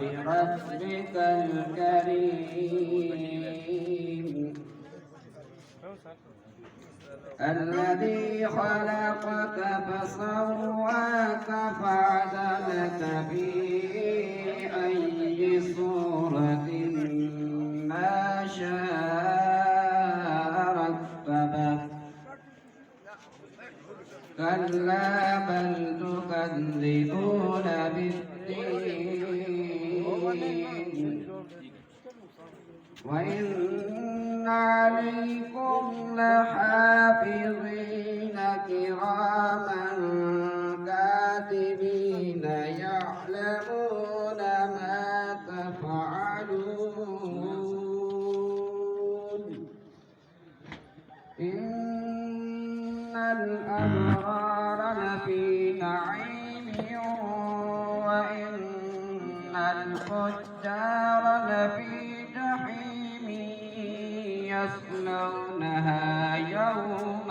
بربك الكريم الذي خلقك فسواك فعدلك في أي صورة ما شاء ركبك كلا بل تكذبون بالدين وإن عليكم لحافظين كراما كاتبين يعلمون ما تفعلون إن الأبرار لفي نعيم وإن الفجار لفي جحيم يصلونها يوم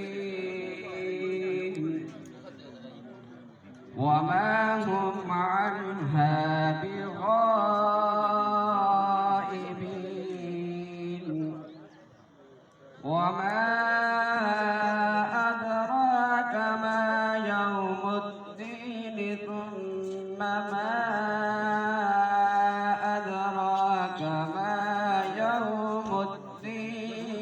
الدين وما هم عنها بغائبين وما أدراك ما يوم الدين ثم ما أدراك ما يوم الدين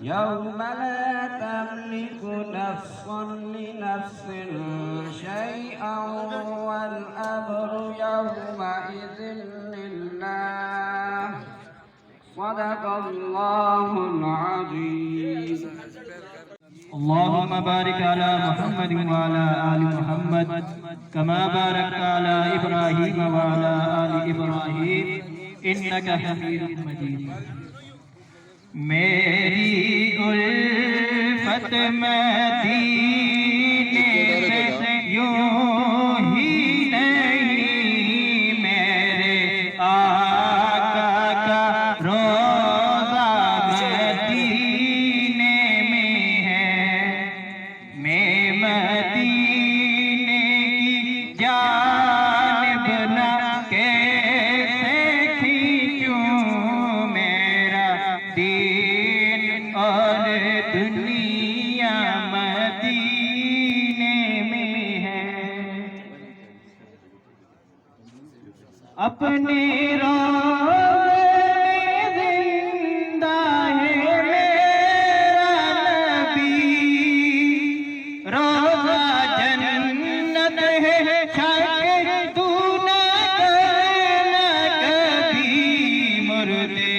يوم لا تملك نفس لنفس شيئا والأمر يومئذ لله صدق الله العظيم. اللهم بارك على محمد وعلى آل محمد كما باركت على إبراهيم وعلى آل إبراهيم إنك حميد مجيد. میری الفت مدینے سے یوں ہی نہیں میرے آقا کا روضہ مدینے میں ہے. میں مدینے کی جانب نہ کیسے کھینچوں میرا دین اور دنیا مدینے میں ہے. اپنے روضے میں زندہ ہے میرا نبی. روضہ جنت ہے شک تو نہ کرنا کبھی. مردے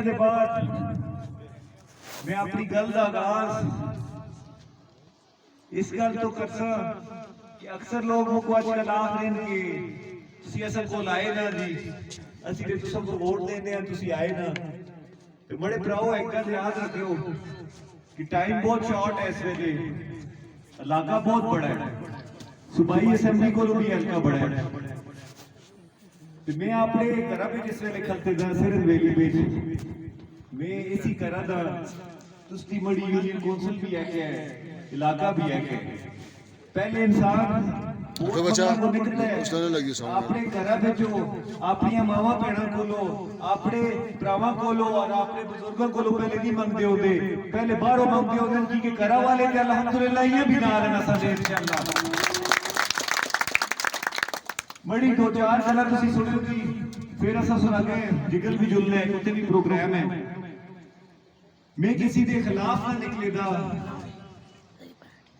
تقریرہ دے بعد میں اپنی گل دا آغاز اس گل تو کرسا کہ اکثر لوگ کو آج کل آخ دین کہ تسی اصل کو لائے نا جی اسی نے تسا کو ووٹ دینے ہیں تسی آئے نا تو بڑے پراؤ ایک گل یاد رکھو کہ ٹائم بہت شارٹ ہے اس ویلے علاقہ بہت بڑا ہے صوبائی اسمبلی کو بھی ہلکا بڑا ہے تو میں اپنے گھر پہ جس ویلے کھلتے دا سرد ویلی بیچ میں اسی کرا دا تستی مڑی یونین کونسل بھی ہے کہ علاقہ بھی ہے کہ پہلے انسان اپنے گھر پہ جو اپنی ماواں بہناں کولو اپنے پراواں کولو اور اپنے بزرگاں کولو پہلے نہیں منگتے ہوتے پہلے باہروں منگتے ہوتے کیونکہ گھر والے تے الحمدللہ یہ بھی نال ہیں اساں دے انشاءاللہ بڑی دو چار گلاں تسی سنو گی پھر اساں سنا کے جگل بھی جلنے ہیں کتے بھی پروگرام ہے میں کسی دے خلاف نہ نکلے دا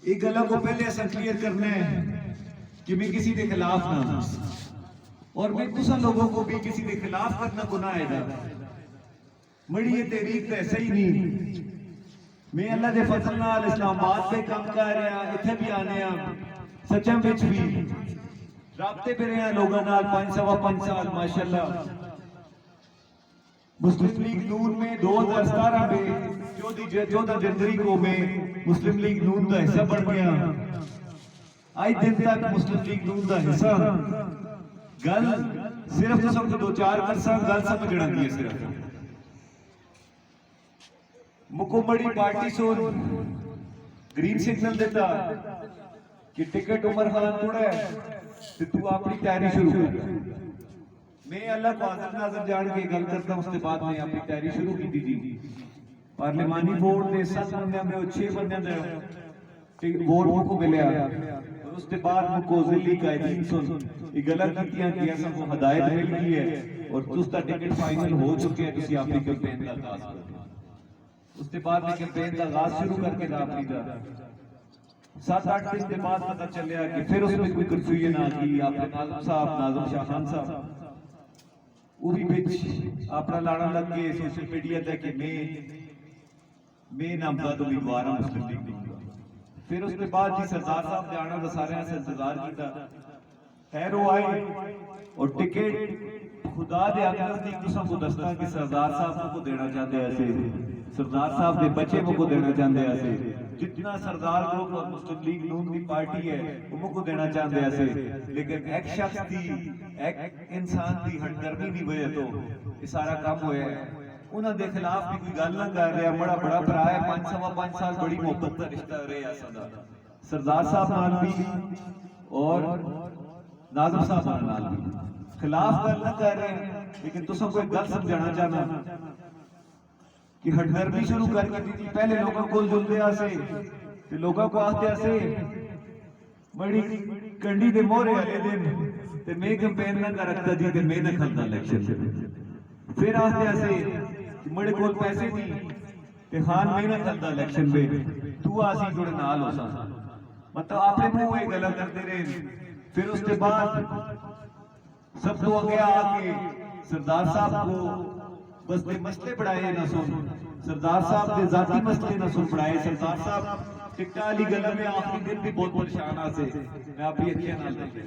ایک گلا کو پہلے ایسا کلیئر کرنا ہے کہ میں کسی دے خلاف نہ اور میں کسا لوگوں کو بھی کسی دے خلاف کرنا گناہ ہے دا مڑی یہ تحریک تو ایسا ہی نہیں میں اللہ دے فضل نال اسلام آباد پہ کام کر رہا اتھے بھی آنے ہیں سچاں بچ بھی رابطے پہ رہے ہیں لوگوں نال 5 سال ماشاءاللہ مسلم لیگ نون میں 2017 میں 14 جنوری کو میں مسلم لیگ نون کا حصہ بڑھ گیا آج دن تک مسلم لیگ نون کا حصہ گل صرف تو سب دو چار کرساں گل سمجھنا دی ہے صرف مکمڑی پارٹی سون گرین سگنل دیتا کہ ٹکٹ عمر خان توڑا ہے تو تو اپنی تیاری شروع کر میں اللہ کو حاضر ناظر جان کے گل کرتا ہوں اس کے بعد میں اپنی تیاری شروع کی تھی پارلیمانی بورڈ نے 7 بندیاں میں 6 بندیاں دے ووٹ کو ملیا اور اس کے بعد کو ضلعی قائدین سن یہ غلط کیتیاں کہ ایسا کو ہدایت مل گئی ہے اور اس کا ٹکٹ فائنل ہو چکے ہیں کسی اپنی کمپین کا آغاز کر اس کے بعد میں کمپین کا آغاز شروع کر کے اپنی دا 7-8 دن کے بعد پتہ چلیا کہ پھر اس میں کوئی کنفیوژن آ گئی آپ ناظم صاحب ناظم شاہ خان صاحب وہ بھی بچ اپنا لانا لگ کے سوشل میڈیا تھا کہ میں نامزد امیدوار ہوں مسلم لیگ کا پھر اس کے بعد جی سردار صاحب جانا تو سارے سے انتظار کیتا خیر وہ آئے اور ٹکٹ خدا دے اگر دی قسم کو دستا کہ سردار صاحب کو دینا چاہتے ایسے سردار صاحب دے بچے کو دینا چاہتے ایسے جتنا سردار گروپ اور مسلم لیگ نون کی پارٹی ہے وہ کو دینا چاہتے ایسے لیکن ایک شخص دی ایک انسان دی ہٹ درمی دی وجہ تو یہ سارا کام ہویا ہے انہوں دے خلاف بھی کوئی گل نہ کر رہا بڑا بڑا ہے 5 سال بڑی محبت کا رشتہ رہے صدا سردار صاحب نال بھی اور ناظم صاحب نال بھی خلاف گل نہ کر رہے ہیں لیکن تو سب کو ایک گل سمجھانا چاہنا کہ ہٹ درمی شروع کر کے دی پہلے لوگوں کو جلدے آسے کہ لوگوں کو آتے آسے بڑی کنڈی دے مورے والے دن تے میں کمپین نہ کر رکھتا جی تے میں نہ کھلتا الیکشن پھر آتے آسے مڑے کول پیسے دی تے خان میں نہ کھلتا الیکشن پہ تو آسی جوڑے نال ہو سا مطلب آپ نے منہ ایک غلط کرتے رہے پھر اس کے بعد سب تو آگے آکے سردار صاحب کو بس دے مسئلے پڑھائے نہ سن سردار صاحب دے ذاتی مسئلے نہ سن پڑھائے سردار صاحب ٹکٹا علی گلہ میں آخری دن بھی بہت پریشان آسے میں آپ بھی اچھے نال دیکھتے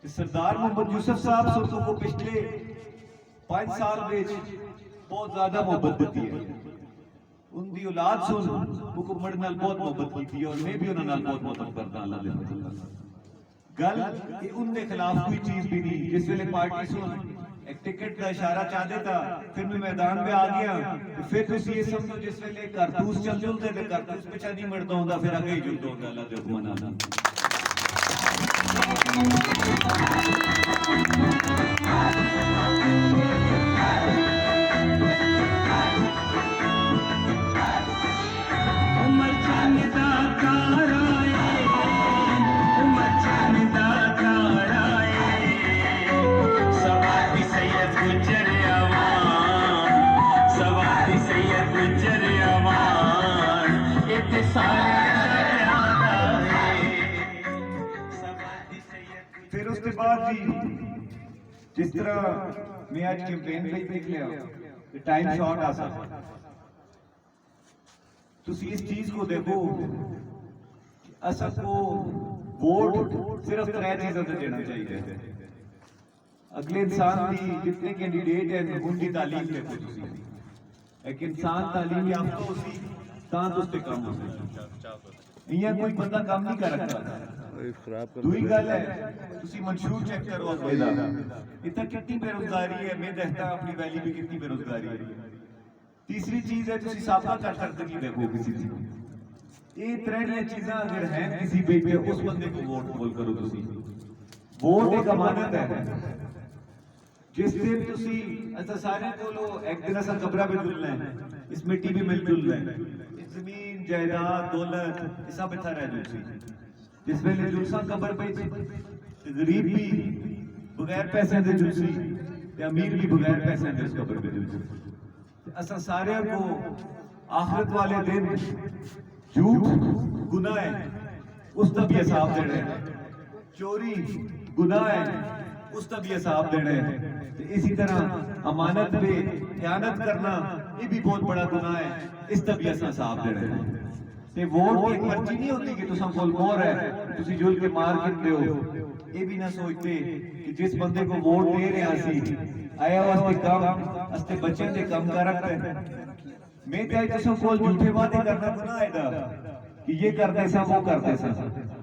سردار محمد یوسف صاحب سن کو پچھلے 5 سال بیچ بہت زیادہ محبت دیتی ہے ان دی اولاد سن حکومت نال بہت محبت کی تھی اور میں بھی انہوں نال بہت محبت کرتا اللہ دے فضل گل کہ ان دے خلاف کوئی چیز بھی نہیں جس ویلے پارٹی سن ایک ٹکٹ کا اشارہ چاہ دیتا پھر میں میدان پہ آ گیا پھر تسی یہ سمجھو جس ویلے کارتوس چل جلتے تھے کارتوس پہ نہیں مرتا ہوں پھر آگے ہی جلتا ہوں اللہ دے حکم نال پھر اس کے بعد جی ਜਿਸ ਤਰ੍ਹਾਂ ਮੈਂ ਅੱਜ ਕੈਂਪੇਨ ਵਿੱਚ ਦੇਖ ਲਿਆ ਕਿ ਟਾਈਮ ਸ਼ਾਰਟ ਆ ਸਕਦਾ, ਤੁਸੀਂ ਇਸ ਚੀਜ਼ کو دیکھو کہ اصل کو ووٹ صرف 3 چیزوں سے دینا چاہیے. اگلے انسان کی جتنے کینڈیڈیٹ ہیں ان کی تعلیم دیکھو تسی. ایک انسان تعلیم یافتہ ہو سی تاں تو اس پہ کام ہو سکتا. یہ کوئی بندہ کام نہیں کر رکھا. دوئی گل ہے تسی منشور چیک کرو اپنا اتنا کتنی بے روزگاری ہے. میں دیکھتا اپنی ویلی میں کتنی بے روزگاری ہے. تیسری چیز ہے تسی سابقہ کارکردگی دیکھو کسی چیز. یہ ترہنیاں چیزاں اگر ہیں کسی بیچ پہ اس بندے کو ووٹ بول کرو تسی. ووٹ ایک امانت ہے. جس دن تسی ایسا سارے کو لو ایک دن ایسا قبرہ پہ جلنا ہے, اس مٹی بھی مل جلنا ہے, زمین جائیداد دولت یہ سب اتنا رہ جل سی. جس ویلے جلسا قبر پہ غریب بھی بغیر پیسے دے جل سی امیر بھی بغیر پیسے دے اس قبر پہ جل سی. ایسا سارے کو آخرت والے دن جھوٹ گناہ ہے اس کا بھی حساب دینا ہے, چوری گناہ ہے اس کا بھی حساب دینا ہے. اسی طرح امانت پہ خیانت کرنا یہ بھی بہت بڑا گناہ ہے, اس کا بھی حساب دینا ہے. ووٹ ایک پرچی نہیں ہوتی کہ تساں کول مہر ہے تسی جل کے مار کتے ہو. یہ بھی نہ سوچتے کہ جس بندے کو ووٹ دے رہا سی آیا واسطے کام واسطے بچے دے کام کر رکھتا ہے. میں کہا تساں کول جھوٹے وعدے کرنا گناہ ہے دا کہ یہ کرتے سا وہ کرتے سا.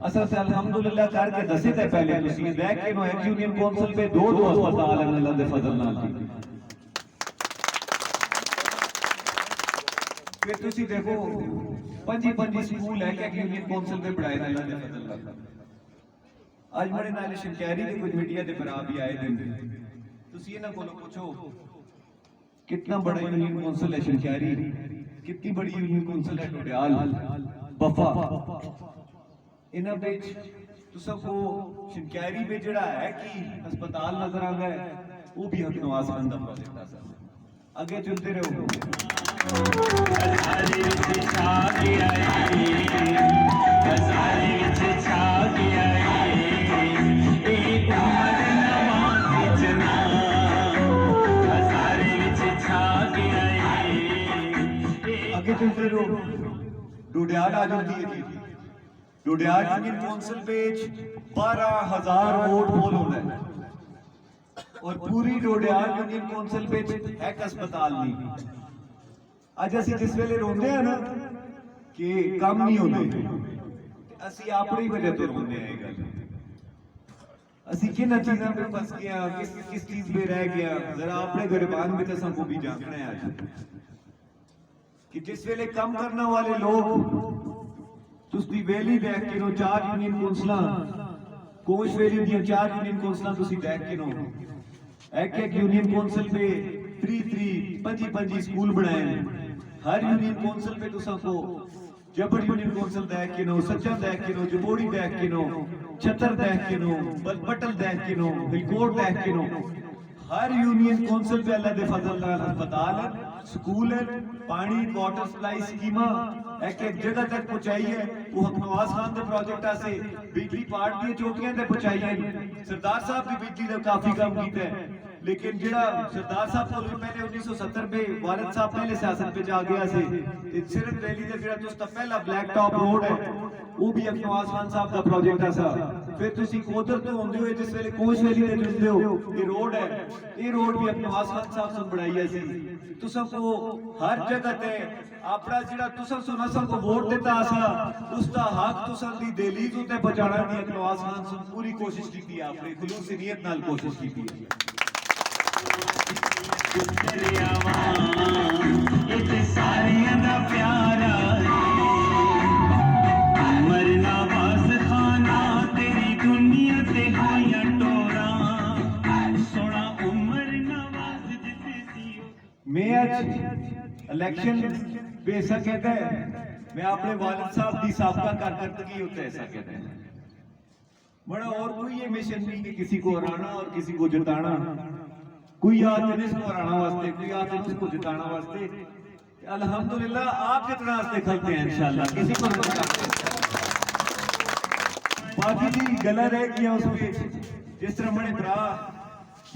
اصل سے الحمدللہ کر کے دسے تے پہلے تسی دیکھ کے نو ایک یونین کونسل پہ 2 ہسپتال ہیں اللہ دے فضل نال دی. پھر تسی دیکھو 5 سکول ہے کہ یونین کونسل پہ پڑھائے اللہ دے فضل نال. آج میرے نال شنکیری کے کچھ میڈیا دے برا بھی آئے دن تسی انہاں کولوں پوچھو کتنا بڑا یونین کونسل ہے شنکیری, کتنی بڑی یونین کونسل ہے ڈوڈیال بفا. انہاں بیچ تساں کو شنکیری میں جڑا ہے کہ ہسپتال نظر آ گیا ہے وہ بھی حق نواز خان دا پروجیکٹ ہے. آگے چلتے رہو. آگے چلتے رہو. ڈوڈیال آ جاتی ہے جی. Dudial union council page 12,000 vote پول ہوتا ہے اور پوری ڈوڈیال یونین کونسل پیج ایک ہسپتال نہیں. آج اسی جس ویلے روندے ہیں نا کہ کام نہیں ہوتے اسی اپنی وجہ تو روندے ہیں. گل اسی کن چیزاں پہ پھنس گیا, کس چیز پہ رہ گیا, ذرا اپنے گریبان میں تساں کو بھی جاننا ہے آج کہ جس ویلے کام کرنا والے لوگ تس دی ویلی دیکھ کے نو 4 یونین کونسلاں کوش ویلی دیاں 4 یونین کونسلاں تسی دیکھ کے نو ایک یونین کونسل پہ 3 سکول بنائے ہیں. ہر یونین کونسل پہ تساں کو جبڑ یونین کونسل دیکھ کے نو, سچا دیکھ کے نو, جبوڑی دیکھ کے نو, چھتر دیکھ کے نو, بٹل دیکھ کے نو, ہلکوٹ دیکھ کے نو. ہر یونین کونسل پہ اللہ دے فضل نال ہسپتال ہے, سکول ہے, پانی واٹر سپلائی سکیماں ایک جگہ تک پہنچائی ہے. وہ حق نواز خان دے پروجیکٹ سے بجلی پارٹ دی چوٹیاں تے پہنچائی ہے. سردار صاحب بھی بجلی دا کافی کام کیتا ہے لیکن جڑا سردار صاحب کو پہلے 1970 میں والد صاحب پہلے سیاست پہ جا گیا سے صرف ریلی دا جڑا تو پہلا بلیک ٹاپ روڈ ہے وہ بھی حق نواز خان صاحب دا پروجیکٹ ہے. پھر تسی کوتر تو ہوندے ہوئے جس ویلے کوش ویلی تے جلدے ہو یہ روڈ ہے, یہ روڈ بھی حق نواز خان صاحب سے بنائی ہے. تساں کو ہر جگہ تے اپنا جڑا تساں سو کو ووٹ دیتا آسا اس دا حق تساں دی دہلیز تے پہنچانا دی حق نواز خان سے پوری کوشش کی ہے. آپ نے خلوص نیت نال کوشش کی ہے. میں آج الیکشن پہ ایسا کہتا ہے میں اپنے والد صاحب دی سابقہ کارکردگی ہوتا ہے ایسا کہتا ہے. بڑا اور کوئی یہ مشن نہیں کہ کسی کو ہرانا اور کسی کو جتانا. کوئی آتے نہیں اس کو ہرانا واسطے, کوئی آتے نہیں اس کو جتانا واسطے. الحمدللہ آپ جتنا واسطے کھلتے ہیں انشاءاللہ کسی کو نہیں کرتے. باقی جی گلا رہ گیا اس پہ جس طرح بڑے برا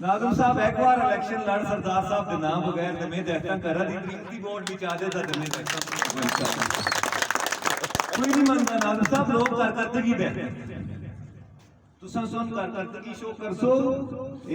ਨਾਜ਼ਮ ਸਾਹਿਬ ਇੱਕ ਵਾਰ ਇਲੈਕਸ਼ਨ ਲੜ ਸਰਦਾਰ ਸਾਹਿਬ ਦੇ ਨਾਮ ਬਗੈਰ ਤੇ ਮੈਂ ਦੇਖਦਾ ਘਰਾਂ ਦੀ ਕੀਮਤੀ ਵੋਟ ਵਿੱਚ ਆ ਜਾਦਾ ਤੇ ਮੈਂ ਦੇਖਦਾ ਕੋਈ ਨਹੀਂ ਮੰਨਦਾ ਨਾਜ਼ਮ ਸਾਹਿਬ ਲੋਕ ਕਰ ਕਰਤਗੀ ਦੇ ਤੁਸਾਂ ਸੁਣ ਕਰ ਕਰਤਗੀ ਸ਼ੋ ਕਰਸੋ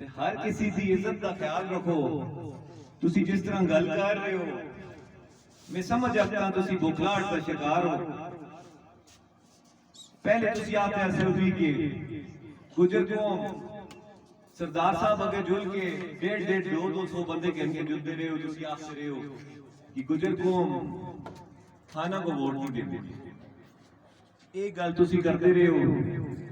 ਤੇ ਹਰ ਕਿਸੇ ਦੀ ਇੱਜ਼ਤ ਦਾ ਖਿਆਲ ਰੱਖੋ ਤੁਸੀਂ ਜਿਸ ਤਰ੍ਹਾਂ ਗੱਲ ਕਰ ਰਹੇ ਹੋ ਮੈਂ ਸਮਝ ਸਕਦਾ ਤੁਸੀਂ ਬੁਖਲਾਹਟ ਦਾ ਸ਼ਿਕਾਰ ਹੋ ਪਹਿਲੇ ਤੁਸੀਂ ਆਪ ਐਸੇ ਹੋ ਕਿ ਗੁਜਰ ਕੌਮ ਸਰਦਾਰ ਸਾਹਿਬ ਅੱਗੇ ਜੁਲ ਕੇ 1.5 200 ਬੰਦੇ ਕਹਿੰਦੇ ਜੁਲਦੇ ਰਹੇ ਹੋ ਤੁਸੀਂ ਆਖਦੇ ਰਹੇ ਹੋ ਕਿ ਗੁਜਰ ਕੌਮ ਖਾਨਾ ਕੋ ਵੋਟ ਨਹੀਂ ਦਿੰਦੀ ਇਹ ਗੱਲ ਤੁਸੀਂ ਕਰਦੇ ਰਹੇ ਹੋ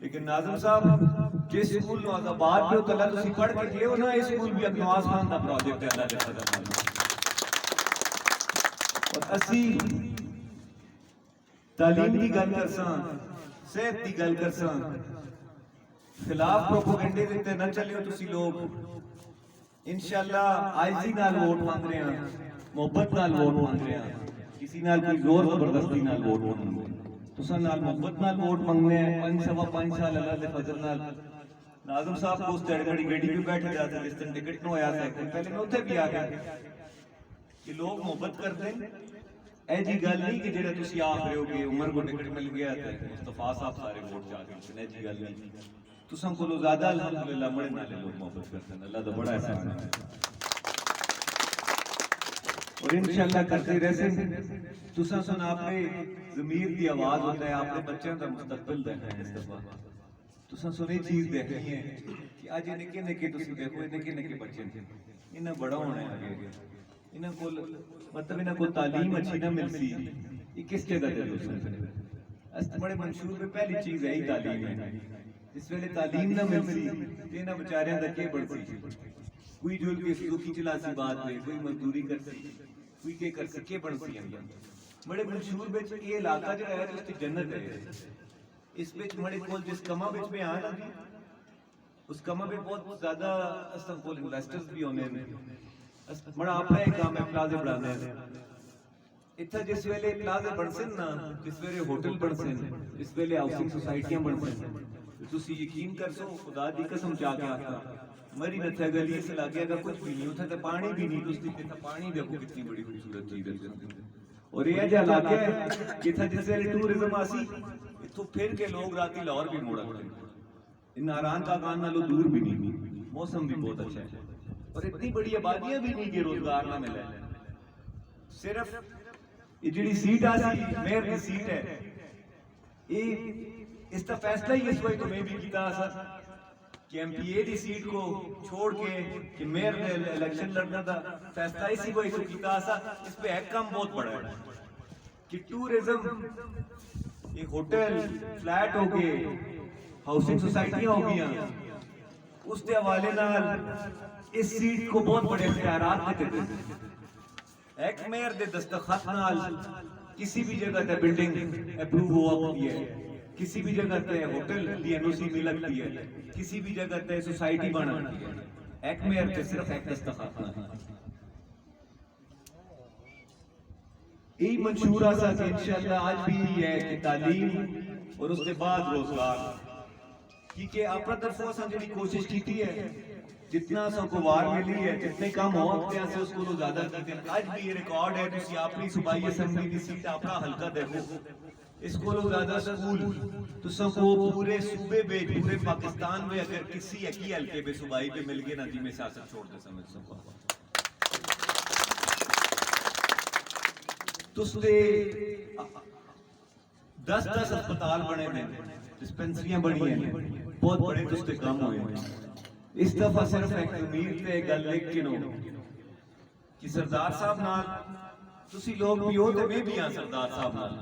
لیکن ناظم صاحب جس سکول نو آباد پہ تلا تسی پڑھ کے گئے ہو نا، یہ سکول بھی نواز خان دا پروجیکٹ ہے اللہ دے فضل نال۔ اور اسی تعلیم کی گل کرساں، صحت کی گل کرساں، خلاف پروپیگنڈے دیتے نہ چلے ہو تسی لوگ، انشاءاللہ عاجزی نال ووٹ مانگ رہے ہیں، محبت نال ووٹ مانگ رہے ہیں، کسی نال کوئی زور زبردستی نال ووٹ مانگ رہے ہیں، تساں نال محبت نال ووٹ مانگنے ہیں۔ 5 سال اللہ دے فضل نال ناظم صاحب کو اس بڑی گاڑی پہ بیٹھ جاتے جس دن ٹکٹ نہ ہویا تھا، پہلے میں اتنے بھی آ گیا کہ لوگ محبت کرتے ہیں۔ اے جی گل نہیں کہ جڑا تسی آکھ رہے ہو کہ عمر کو ٹکٹ مل گیا تے مصطفیٰ صاحب سارے ووٹ جا کے، اے جی گل نہیں، تساں کو زیادہ الحمدللہ بڑے نالے لوگ محبت کرتے ہیں، اللہ دا بڑا احسان ہے اور انشاءاللہ کرتے رہے۔ تساں سن اپنے ضمیر دی آواز ہوتا ہے، اپنے بچوں دا مستقبل دیکھنا ہے۔ اس دفعہ تساں سن یہ چیز دیکھنی ہے کہ اج نکے نکے تسی دیکھو، نکے نکے بچے انہاں بڑا ہونا ہے آگے، انہاں کول مطلب انہاں کو تعلیم اچھی نہ ملسی، یہ کس جگہ تے دوسرے بڑے منشور میں پہلی چیز ہے ہی تعلیم ہے۔ جس ویلے تعلیم نہ ملسی تے انہاں بیچاریاں دا کی بڑسی، کوئی جو کے سوکی چلا سی بات میں، کوئی مزدوری کرسی، کوئی کے کر سکے بڑسی ہیں۔ بڑے منشور وچ یہ علاقہ جو ہے اس کی جنت ہے، اس وچ بڑے کول جس کما وچ میں آنا جی، اس کما پہ بہت زیادہ اساں کول انویسٹرز بھی ہونے ہیں، بڑا اپنا ایک کام ہے پلازے بڑھانے ہیں۔ اتنا جس ویلے پلازے بن سن نا، جس ویلے ہوٹل بن سن، جس ویلے ہاؤسنگ سوسائٹیاں بن سن، تسی یقین کر سو خدا دی قسم چاہ کے آتا مری نہ تھا گلی سے لاگے گا کچھ بھی نہیں اتنا تو پانی بھی نہیں، دوستی تے پانی دیکھو کتنی بڑی خوبصورت چیز ہے۔ اور یہ جو علاقہ ہے جتھا جس ویلے ٹورزم آسی اتھوں پھر کے لوگ راتی لاہور بھی موڑ آتے ہیں، ان ناران کا کان نالو دور بھی نہیں، موسم بھی بہت اچھا ہے اور اتنی بڑی آبادیاں بھی نہیں کہ روزگار نہ ملے۔ صرف یہ جڑی سیٹ آسی میئر کی سیٹ ہے، یہ اس کا فیصلہ ہی اس وقت میں بھی کیتا سا کہ ایم پی اے دی سیٹ کو چھوڑ کے کہ میئر نے الیکشن لڑنا تھا، فیصلہ اسی کو کیتا سا۔ اس پہ ایک کام بہت بڑا ہے کہ ٹورزم، یہ ہوٹل فلیٹ ہو گئے، ہاؤسنگ سوسائٹیاں ہو گیا، اس کے حوالے نال اس سیٹ کو بہت بڑے اختیارات دیتے تھے۔ ایک میئر دے دستخط نال کسی بھی جگہ تے بلڈنگ اپروو ہو سکتی ہے، کسی بھی جگہ تے ہوٹل دی این او سی مل سکتی ہے، کسی بھی جگہ تے سوسائٹی بن سکتی ہے، ایک میئر تے صرف ایک دستخط نال۔ یہی منشور آسا کہ انشاءاللہ آج بھی یہ ہے کہ تعلیم اور اس کے بعد روزگار، کیونکہ اپنا طرفوں سے جڑی کوشش کیتی ہے، جتنا سو کو وار ملی ہے، جتنے کام ہو سکتے ہیں اس کو زیادہ کیتے ہیں۔ آج بھی یہ ریکارڈ ہے، تسی اپنی صوبائی اسمبلی کی سیٹ اپنا حلقہ دیکھو، اس کو زیادہ سکول تساں کو پورے صوبے میں، پورے پاکستان میں اگر کسی ایک ہی حلقے پہ صوبائی پہ مل گئے نا جی میں سیاست چھوڑ دے سمجھ سکتا ہوں۔ تس دے 10 اسپتال بنے ہیں، ڈسپینسریاں بڑی ہیں، بہت بڑے تس دے کام ہوئے ہیں۔ اس دفعہ صرف ایک امید تے گل لکھ کے نو کہ سردار صاحب نال تسی لوگ بھی ہو تے میں بھی ہاں سردار صاحب نال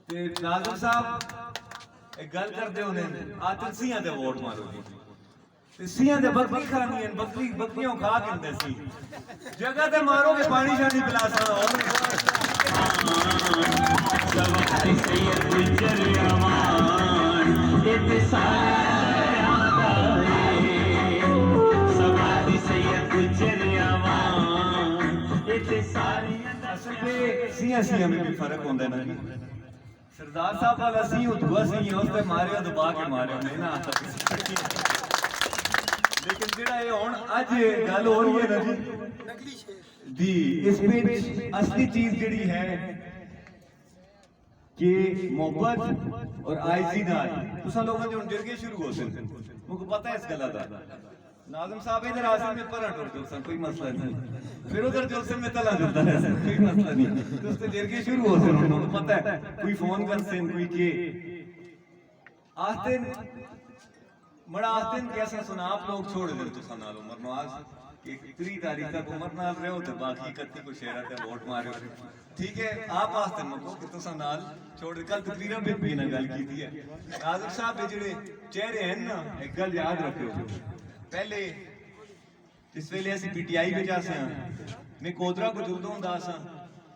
تے ناظم صاحب ایک گل کردے ہونے آتے سیاں دے ووٹ مارو گی تے سیاں دے بکری کھانی ہیں، بکریوں کھا کے اندے سی جگہ تے مارو گے پانی شانی پلا سا اور سواری سید گجر امان ات سارے سیاں میں بھی فرق ہوندہ ہے نا، سردار صاحب والا سی ہو دعا سی ہے، اس پہ مارے ہو دبا کے مارے ہو نہیں نا آتا کسی پڑی، لیکن جڑا یہ ہون آج گل ہو رہی ہے نا جی، اس پہ اصلی چیز جڑی ہے کہ محبت اور آئزی نال تساں لوگوں جو جرگے شروع ہوتے ہیں مجھے پتہ ہے اس گلہ دا ناظم صاحب ادھر آسن میں پرٹ ہو جلسن کوئی مسئلہ نہیں، پھر ادھر جلسن میں تلا جلتا ہے کوئی مسئلہ نہیں، تو اس سے جرگے شروع ہوتے ہیں انہوں نے پتہ ہے کوئی فون کرتے ہیں کوئی کہ آستین بڑا آستین کیسا سنا آپ لوگ چھوڑ دیں تو سنا لو مرنواز کہ 30 تاریخ تک عمر نال رہے ہو تے باقی 31 کو شہرہ تے ووٹ مارے ہو. ٹھیک ہے آپ واسطے مکو کہ تساں نال چھوڑ کل تقریرا بھی نہ گل کیتی ہے. ناظر صاحب جڑے چہرے ہیں نا ایک گل یاد رکھو. پہلے جس ویلے اسی پی ٹی آئی وچ آسے ہاں میں کودرا کو جلدوں ہوندا سا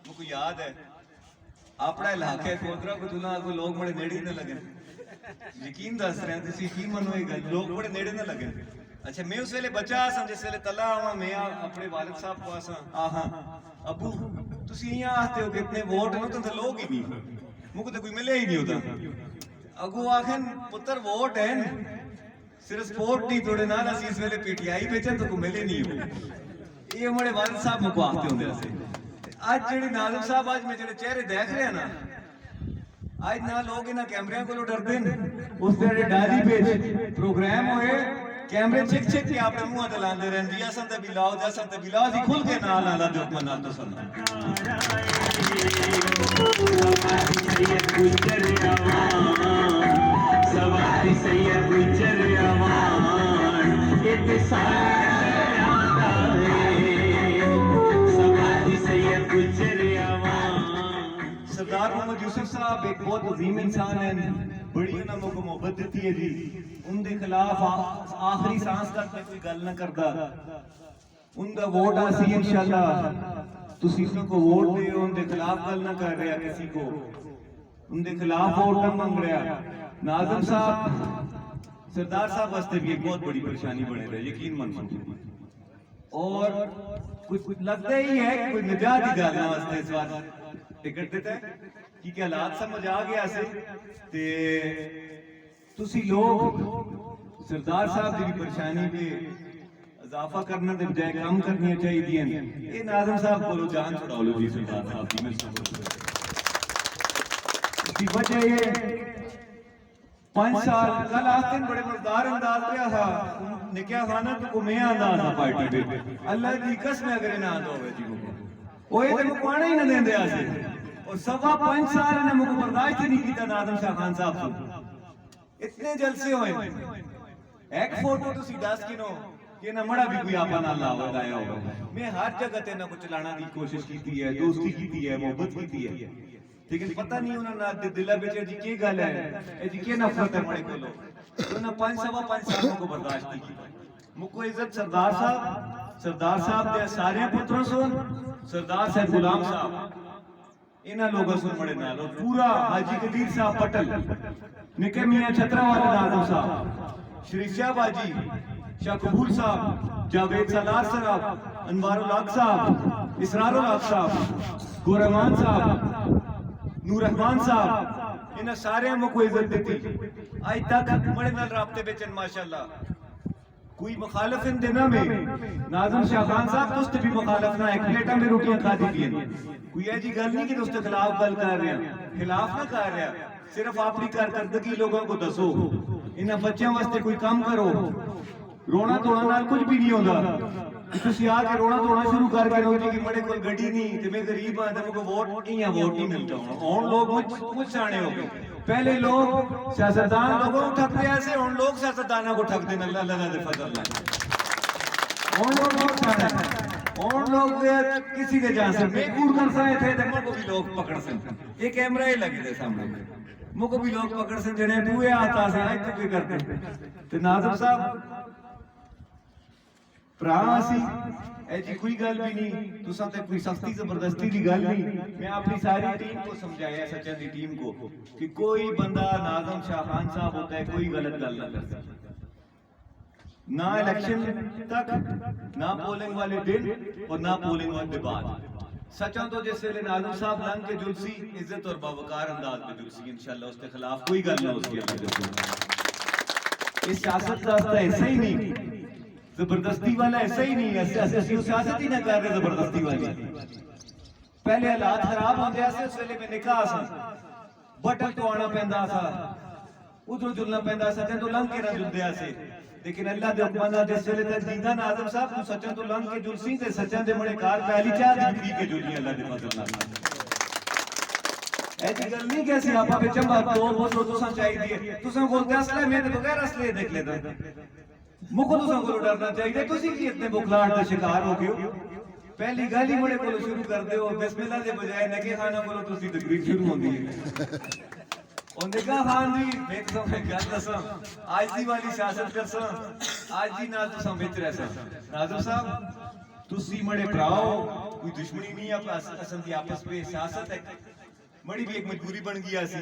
مکو یاد ہے اپنا علاقہ ہے کودرا کو جلنا کو لوگ بڑے نیڑے نہ لگے. یقین دس رہے ہیں تسی یقین منو یہ گل لوگ بڑے نیڑے نہ لگے. اچھا میں اس ویلے بچہ آسا جس ویلے تلا آواں میں اپنے والد صاحب کو آسا آہاں ابو تسی یہاں آتے ہو کہ اتنے ووٹ ہیں تو لوگ ہی نہیں مجھے تو کوئی ملے ہی نہیں ہوتا. اگو آخن پتر ووٹ ہیں صرف سپورٹ نہیں توڑے نال اسی اس ویلے پی ٹی آئی بیچے تو کوئی ملے نہیں ہو. یہ ہمارے والد صاحب مجھے آتے ہوں دے سے. آج جڑے ناظم صاحب آج میں جڑے چہرے دیکھ رہے ہیں نا آج نہ لوگ انہاں کیمریاں کو ڈر دیں. اس طرح ڈالی پیج پروگرام ہوئے کیمرے چک چک کے آپ نے منہ دلان دے رہے ہیں جی اساں تے بلاؤ جیسا تے بلاؤ جی کھل کے نال آلا دے حکم نال تو سن سواری سید گجر آوان سردار محمد یوسف صاحب ایک بہت عظیم انسان ہیں بڑی انہوں کو محبت دیتی ہے جی. ان دے خلاف آخری سانس تک میں کوئی گل نہ کرتا. ان دا ووٹ آسی انشاءاللہ تسی اس کو ووٹ دے ان دے خلاف گل نہ کر رہا کسی کو ان دے خلاف ووٹ نہ منگ رہا. ناظم صاحب سردار صاحب واسطے بھی ایک بہت بڑی پریشانی بنے رہے یقین منو. اور کچھ لگتا ہی ہے کہ کوئی نجات ہی گالنا واسطے اس وقت ٹکٹ دیتا ہے کیونکہ حالات سمجھ آ گیا سے تے تسی لوگ سردار صاحب دی پریشانی پہ اضافہ کرنا دے بجائے کم کرنی چاہیے دیں. یہ ناظم صاحب کو جان چھڑاؤ لو جی سردار صاحب دی میں اس کی وجہ یہ 5 سال کل آستن بڑے مزدار انداز پہ آہا نکیہ خانہ تو کو میں انداز آ پارٹی پہ اللہ کی قسم ہے اگر انہاں آندھا ہوئے جی مکو وہ یہ تو مکوانا ہی نہ دیں دے آسے. اور سوا 5 سال انہیں مکو برداشت ہی نہیں کیتا ناظم شاہ خان صاحب سے. اتنے جلسے ہوئے ایک فوٹو تو سی 10 کنو کہ نہ مڑا بھی کوئی آپا نہ اللہ آیا ہوگا. میں ہر جگہ تے نہ کچھ لانا دی کوشش کیتی ہے دوستی کیتی ہے محبت کیتی ہے لیکن پتہ نہیں انہوں نے دلہ بیچے جی کی گل ہے جی کی نفرت ہے مڑے کو لوگ انہوں نے 5 سالوں کو برداشت نہیں کیتا. مکو عزت سردار صاحب دے سارے پتروں سن سردار صاحب غلام صاحب انہاں لوگوں سن مڑے نال اور پورا حاجی قدیر صاحب پٹل نکے میاں چھترا والے ناظم صاحب شریف شاہ باجی شاہ قبول صاحب جاوید سالار صاحب انوار الحق صاحب اسرار الحق صاحب گورمان صاحب نور رحمان صاحب انہاں سارے ہم کو عزت دیتی. آج تک بڑے نال رابطے بیچن ماشاءاللہ کوئی مخالف ان دنوں میں ناظم شاہ خان صاحب دوست بھی مخالف نہ ایک پلیٹا میں روٹیاں کھا دی ہیں. کوئی ایسی گل نہیں کہ دوست خلاف گل کر رہے ہیں خلاف نہ کر رہے ہیں صرف اپنی کارکردگی لوگوں کو دسو انہاں بچوں واسطے کوئی کام کرو. رونا توڑا نال کچھ بھی نہیں ہوتا. تسی آ کے رونا توڑا شروع کر کے روٹی کہ بڑے کوئی گڈی نہیں تے میں غریب ہاں تے مجھے ووٹ نہیں ملتا ہوں. لوگ مجھ سانے ہو گئے. پہلے لوگ سیاستدان لوگوں کو ٹھکتے ایسے ان لوگ سیاستدانوں کو ٹھک دینا اللہ دے فضل اللہ. ان لوگ بہت سانے ہیں ان لوگ کسی دے جان سے میں کور کر سائے تھے تے مجھے بھی لوگ پکڑ سن یہ کیمرہ ہی لگے دے سامنے مجھے بھی لوگ پکڑ سن جنہیں دوئے آتا سے آئے تو بھی کرتے. تو ناظم صاحب پرانا سی اے جی کوئی گل بھی نہیں تو ساتھ کوئی سختی زبردستی دی گل نہیں. میں اپنی ساری ٹیم کو سمجھایا سچن دی ٹیم کو کہ کوئی بندہ ناظم شاہ خان صاحب ہوتا ہے کوئی غلط گل نہ کرتا نہ الیکشن تک نہ پولنگ والے دن اور نہ پولنگ والے بعد. سچن تو جس ویلے ناظم صاحب لنگ کے جلسی عزت اور باوقار انداز میں جلسی انشاءاللہ اس کے خلاف کوئی گل نہ ہوتی ہے. اس سیاست کا راستہ ایسا ہی نہیں زبردستی والا ایسا ہی نہیں ہے سیاست ہی نہ کر رہے زبردستی والی. پہلے حالات خراب ہوتے ہیں اس ویلے میں نکاح سا بٹل تو آنا پہندا سا ادھر جلنا پہندا سا تو لنگ کے نہ جلدے سے. لیکن اللہ دے حکماں جس ویلے تک جیندہ ناظم صاحب تو سچن تو لنگ کے جلسی تے سچن دے بڑے کار پہلی چار دی کے جلنی اللہ دے فضل نال. ایسی گل نہیں کیسے آپا پہ چمبا تو وہ تو تساں چاہیے تساں کول تے اصل ہے میں تے بغیر اصل دیکھ لیتا ਮੁਕੋ ਤੁਸਾਂ ਕੋਲੋਂ ਡਰਨਾ ਚਾਹੀਦਾ। ਤੁਸੀਂ ਕੀ ਇਤਨੇ ਬੁਖਲਾਹਟ ਦਾ ਸ਼ਿਕਾਰ ਹੋ ਗਏ ਹੋ? ਪਹਿਲੀ ਗੱਲ ਹੀ ਬੜੇ ਕੋਲੋਂ ਸ਼ੁਰੂ ਕਰਦੇ ਹੋ, ਬਿਸਮਿਲ੍ਲਾ ਦੇ ਬਜਾਏ ਨਗੇ ਖਾਨਾ ਕੋਲੋਂ ਤੁਸੀਂ ਤਕਰੀਰ ਸ਼ੁਰੂ ਹੁੰਦੀ ਹੈ। ਉਹ ਨਿਗਾਹ ਖਾਨ ਦੀ ਮੈਂ ਤੁਹਾਨੂੰ ਗੱਲ ਦੱਸਾਂ, ਅੱਜ ਦੀ ਵਾਲੀ ਸਿਆਸਤ ਕਰਸਾਂ, ਅੱਜ ਦੀ ਨਾਲ ਤੁਸੀਂ ਵਿੱਚ ਰਹਿਸਾਂ। ਨਾਜ਼ਰ ਸਾਹਿਬ ਤੁਸੀਂ ਮੜੇ ਭਰਾਓ, ਕੋਈ ਦੁਸ਼ਮਣੀ ਨਹੀਂ ਅਸਲ ਦੀ ਆਪਸ ਵਿੱਚ ਸਿਆਸਤ ਹੈ। ਮੜੀ ਵੀ ਇੱਕ ਮਜਬੂਰੀ ਬਣ ਗਈ ਸੀ,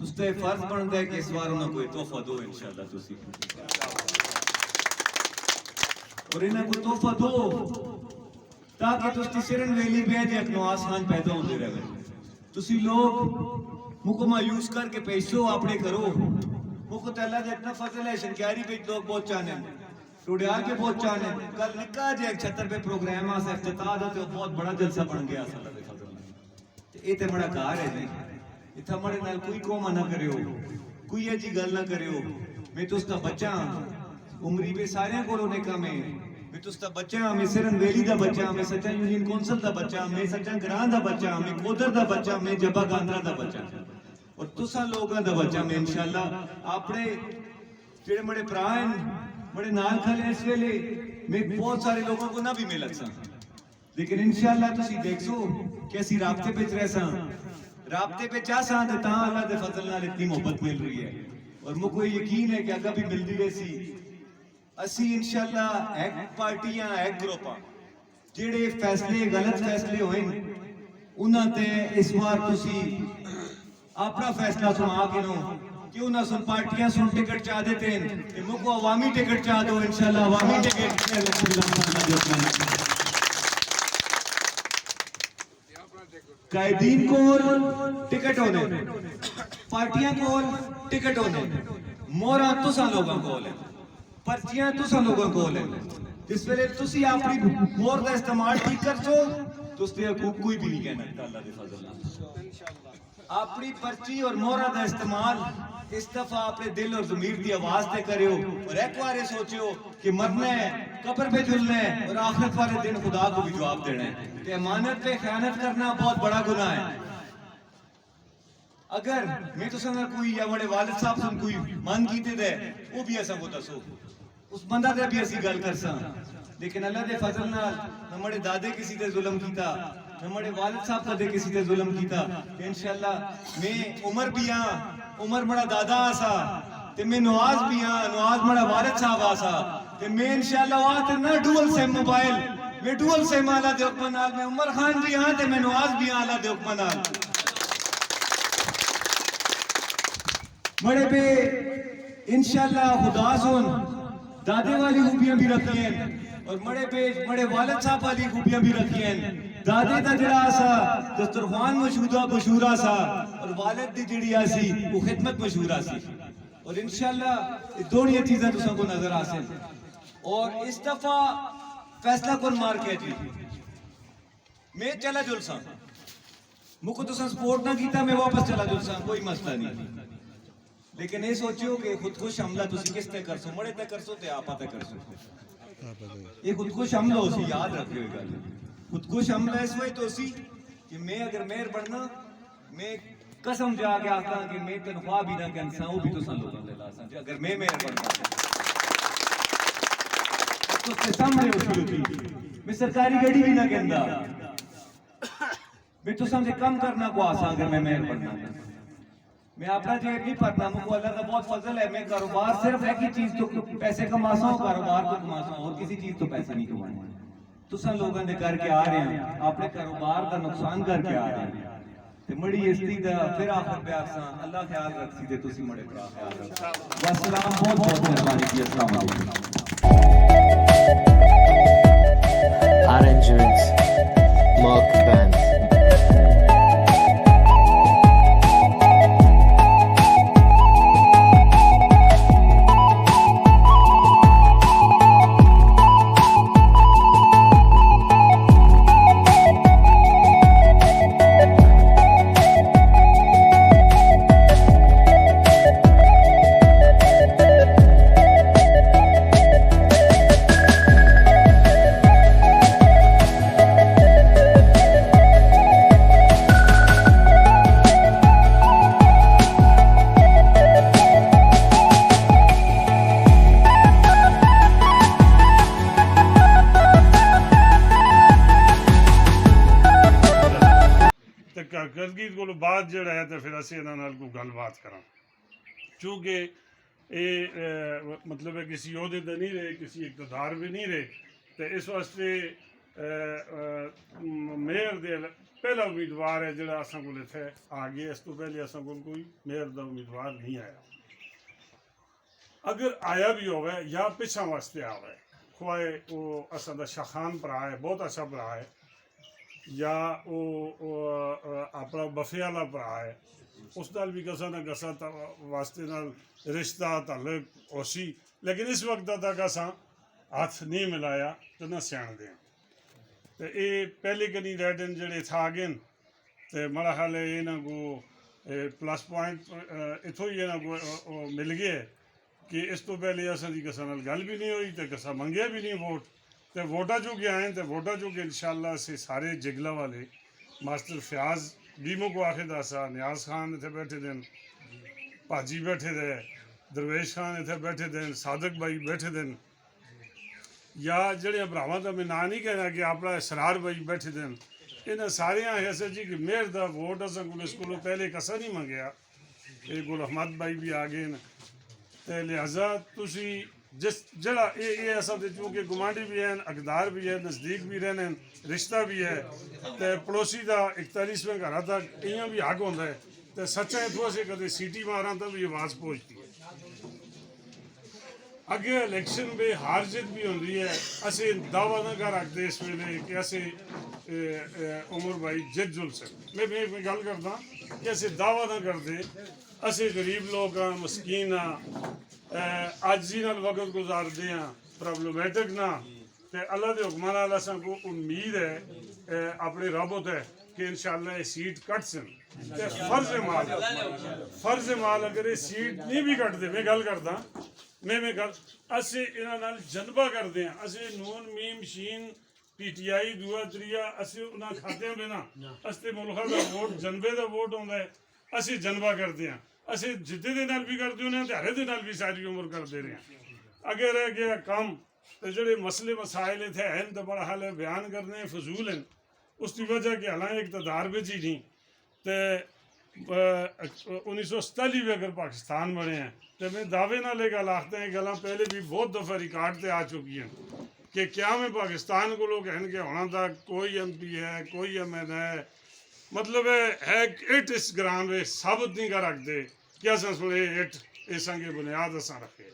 تس تے فرض بنتا ہے کہ اس بار انہوں کوئی تحفہ دو انشاءاللہ تسی اور انہوں کو تحفہ دو تاکہ تس تی سرن ویلی پہ دے اکنو آسان پیدا ہوندے رہے تسی لوگ مکو مایوس کر کے پیسوں اپنے کرو مکو تے اللہ دے اتنا فضل ہے شنکیاری پہ لوگ بہت چاہنے ٹوڈیال پہ بہت چاہنے کل نکا جے ایک 76 پہ پروگرام آسا افتتاح دا تے بہت بڑا جلسہ بن گیا صلی اللہ علیہ وسلم یہ تے بڑا کار ہے جی اتھا مڑے نال کوئی کوما نہ کرے ہو کوئی یہ جی گل نہ کرے ہو میں تو اس کا بچہ عمری پہ سارے کو رونے کا میں تو اس کا بچہ میں سرن ویلی دا بچہ میں سچا یونین کونسل دا بچہ میں سچا گران دا بچہ میں کودر دا بچہ میں جبا گاندرا دا بچہ اور تسا لوگاں دا بچہ میں انشاءاللہ اپنے جڑے بڑے پرائن بڑے نال کھلے اس ویلے میں بہت سارے لوگوں کو نہ بھی مل سکتا لیکن انشاءاللہ تسی دیکھو کہ اسی رابطے پہ رہ ساں رابطے پہ چاہ ساں تے تاں اللہ دے فضل نال اتنی محبت مل رہی ہے اور مجھے کوئی یقین ہے کہ اگہ بھی مل دی رہی اسی انشاءاللہ ایک پارٹیاں ایک گروپاں جڑے فیصلے غلط فیصلے ہوئے انہاں تے اس بار تسی اپنا فیصلہ سنا کے نو کیوں نہ سن پارٹیاں سن ٹکٹ چاہ دیتے ہیں کہ مجھ کو عوامی ٹکٹ چاہ دو انشاءاللہ عوامی ٹکٹ قائدین کو ٹکٹ ہونے پارٹیاں کو ٹکٹ ہونے مورا تسا لوگاں کو لیں پرچیاں تسا لوگاں کو لیں جس ویلے تسی اپنی مور دا استعمال ٹھیک کر سو تو اس تے حقوق کوئی بھی نہیں کہنا اللہ دے فضل اپنی پرچی اور مورا دا استعمال اس دفعہ اپنے دل اور ضمیر دی آواز تے کریو اور ایک بارے سوچیو کہ مرنا ہے قبر پہ جلنا ہے اور آخرت والے دن خدا کو بھی جواب دینا ہے کہ امانت پہ خیانت کرنا بہت بڑا گناہ ہے اگر میں تو سنگر کوئی یا بڑے والد صاحب سن کوئی مان کیتے دے وہ بھی ایسا کو دسو اس بندہ دے بھی ایسی گل کر سا لیکن اللہ دے فضل نال ہمارے دادے کسی تے ظلم کیتا ہمارے والد صاحب کدے کسی تے ظلم کیتا کہ انشاءاللہ میں عمر بھی ہاں عمر بڑا دادا آسا تے میں نواز بھی ہاں نواز بڑا والد صاحب آسا تے میں انشاءاللہ وہاں نہ ڈول سیم موبائل میں ڈول سیم آلہ دے حکمہ نال میں عمر خان بھی ہاں تے میں نواز بھی ہاں آلہ دے حکمہ نال بڑے پہ انشاءاللہ خدا سن دادے والی خوبیاں بھی رکھی ہیں اور بڑے پہ بڑے والد صاحب والی خوبیاں بھی رکھی ہیں دادے دا جڑا سا دسترخوان مشہودہ بشورہ سا اور والد دی جڑی آسی وہ خدمت مشہورہ سی اور انشاءاللہ دونی چیزیں تساں کو نظر آسیں اور اس دفعہ فیصلہ کون مار کے جی میں چلا جلساں مجھ کو تساں سپورٹ نہ کیتا میں واپس چلا جلساں کوئی مسئلہ نہیں لیکن یہ سوچیو کہ خودکش حملہ تسی کس تے کر سو مڑے تے کر سو تے آپا تے کر سو یہ خودکش حملہ ہو سی یاد رکھے ہوئے گا خودکش حملہ اس وقت ہو سی کہ میں اگر مہر بڑھنا میں قسم جا کے آتا کہ میں تنخواہ بھی نہ کنسا وہ بھی تو سن لوگوں دے لاسا اگر میں مہر بڑھنا تو اس کے سامنے اسی ہوتی میں سرکاری گھڑی بھی نہ کہندا میں تو سمجھے کم کرنا کو آسا اگر میں مہر بڑھنا میں اپنا جیب نہیں پڑھنا مجھ کو اللہ کا بہت فضل ہے میں کاروبار صرف ایک ہی چیز تو پیسے کماسا ہوں کاروبار تو کماسا ہوں اور کسی چیز تو پیسے نہیں کمانے تو سن لوگوں نے کر کے آ رہے ہیں اپنے کاروبار کا نقصان کر کے آ رہے ہیں تے مڑی استی دا پھر آخر پہ آسان اللہ خیال رکھسی دے تسی مڑے پر خیال رکھسی والسلام بہت بہت مہربانی کی السلام علیکم Arrangements Mark Band کارکردگی کو بعد جڑا ہے تو پھر اسی انہاں نال کو گل بات کراں چونکہ یہ مطلب ہے کسی عہدے تے نہیں رہے کسی اقتدار بھی نہیں رہے تو اس واسطے میئر دے پہلا امیدوار ہے جڑا اساں کول اتھے آ گیا. اس تو پہلے اساں کول کوئی میئر دا امیدوار نہیں آیا. اگر آیا بھی ہوئے یا پچھا واسطے آوے خواہ وہ اساں دا شاخان بھرا ہے, بہت اچھا بھرا ہے, یا وہ اپنا بفے والا بھرا ہے, اس نال بھی کسا نہ کسا واسطے نال رشتہ تعلق ہو سی, لیکن اس وقت تک اساں ہاتھ نہیں ملایا تو نہ سیاح دیں. تو یہ پہلے کنی ریڈن جڑے تھا گئے تو میرا خیال ہے یہ نہ کو پلس پوائنٹ اتوں ہی نہ کو مل گیا کہ اس تو پہلے اصل کی کسا نال گل بھی نہیں ہوئی تو کسا منگیا بھی نہیں ووٹ. تو ووٹاں جو کہ آئیں تو ووٹاں جو کہ انشاءاللہ سے سارے جگلا والے ماسٹر فیاض بیمو کو آخر داسا, نیاز خان اتنے بیٹھے دن, پاجی بیٹھے دے, درویش خان اتنے بیٹھے دن, صادق بھائی بیٹھے دن, یا جڑے براواں دا میں نام نہیں کہنا کہ اپنا اسرار بھائی بیٹھے دن. انہاں سارے ایسے جی کہ میرے دا ووٹ اساں کو اس کو پہلے کسا نہیں منگیا. یہ گل احمد بھائی بھی آ گئے. تو لہٰذا تسی جس جڑا یہ اصل چونکہ گمانڈی بھی ہیں, اقدار بھی ہے, نزدیک بھی رہنے, رشتہ بھی ہے, تو پڑوسی دا 41ویں گھر تک یہ بھی حق ہوتا ہے. تو سچا اتوں سے کدے سیٹی ماراں تو بھی آواز پہنچتی ہے. اگے الیکشن میں ہار جیت بھی ہوتی ہے. اسی دعویٰ نہ کر رکھتے اس ویلے کہ اسی عمر بھائی جت جل سکتے. میں گل کرتا کہ اسی دعویٰ نہ کرتے. اسی غریب لوگ ہاں, مسکین ہاں, عاجزی نال وقت گزارتے ہیں, پرابلمیٹک نہ. تے اللہ دے حکماں نال اساں کو امید ہے اپنے رب ہے کہ انشاءاللہ یہ سیٹ کٹ سن. تے فرض مال اگر یہ سیٹ نہیں بھی کٹ دے, میں گل کردا میں گل اسی انہاں نال جذبہ کرتے ہیں. اسی نون میم شین پی ٹی آئی دوا تریا اسی انہاں کھاتے ہوئے نا استے ملکہ دا ووٹ جنبے دا ووٹ ہوندا ہے. اسی جنبہ کرتے ہیں. اسی جتے دے نال بھی کرتے ہونے دہرے دے نال بھی ساری عمر کرتے رہے ہیں. اگے رہ گیا کام تو جڑے مسئلے مسائل تھے ہیں تو بڑا حال ہے بیان کرنے فضول ہیں. اس کی وجہ کہ حالانکہ اقتدار بھی ہی نہیں. تو 1947 میں اگر پاکستان بنے ہیں تو میں دعوے نہ لے گل آختے ہیں گلاں پہلے بھی بہت دفعہ ریکارڈ تے آ چکی ہیں کہ کیا میں پاکستان کو لوگ ہیں کہ ہونا تھا کوئی ایم پی ہے, کوئی ایم این ہے, مطلب ہے اٹ اس گرام میں ثابت نہیں کر رکھتے کہ اصل سنے اٹ ایسا کی بنیاد اصل رکھے.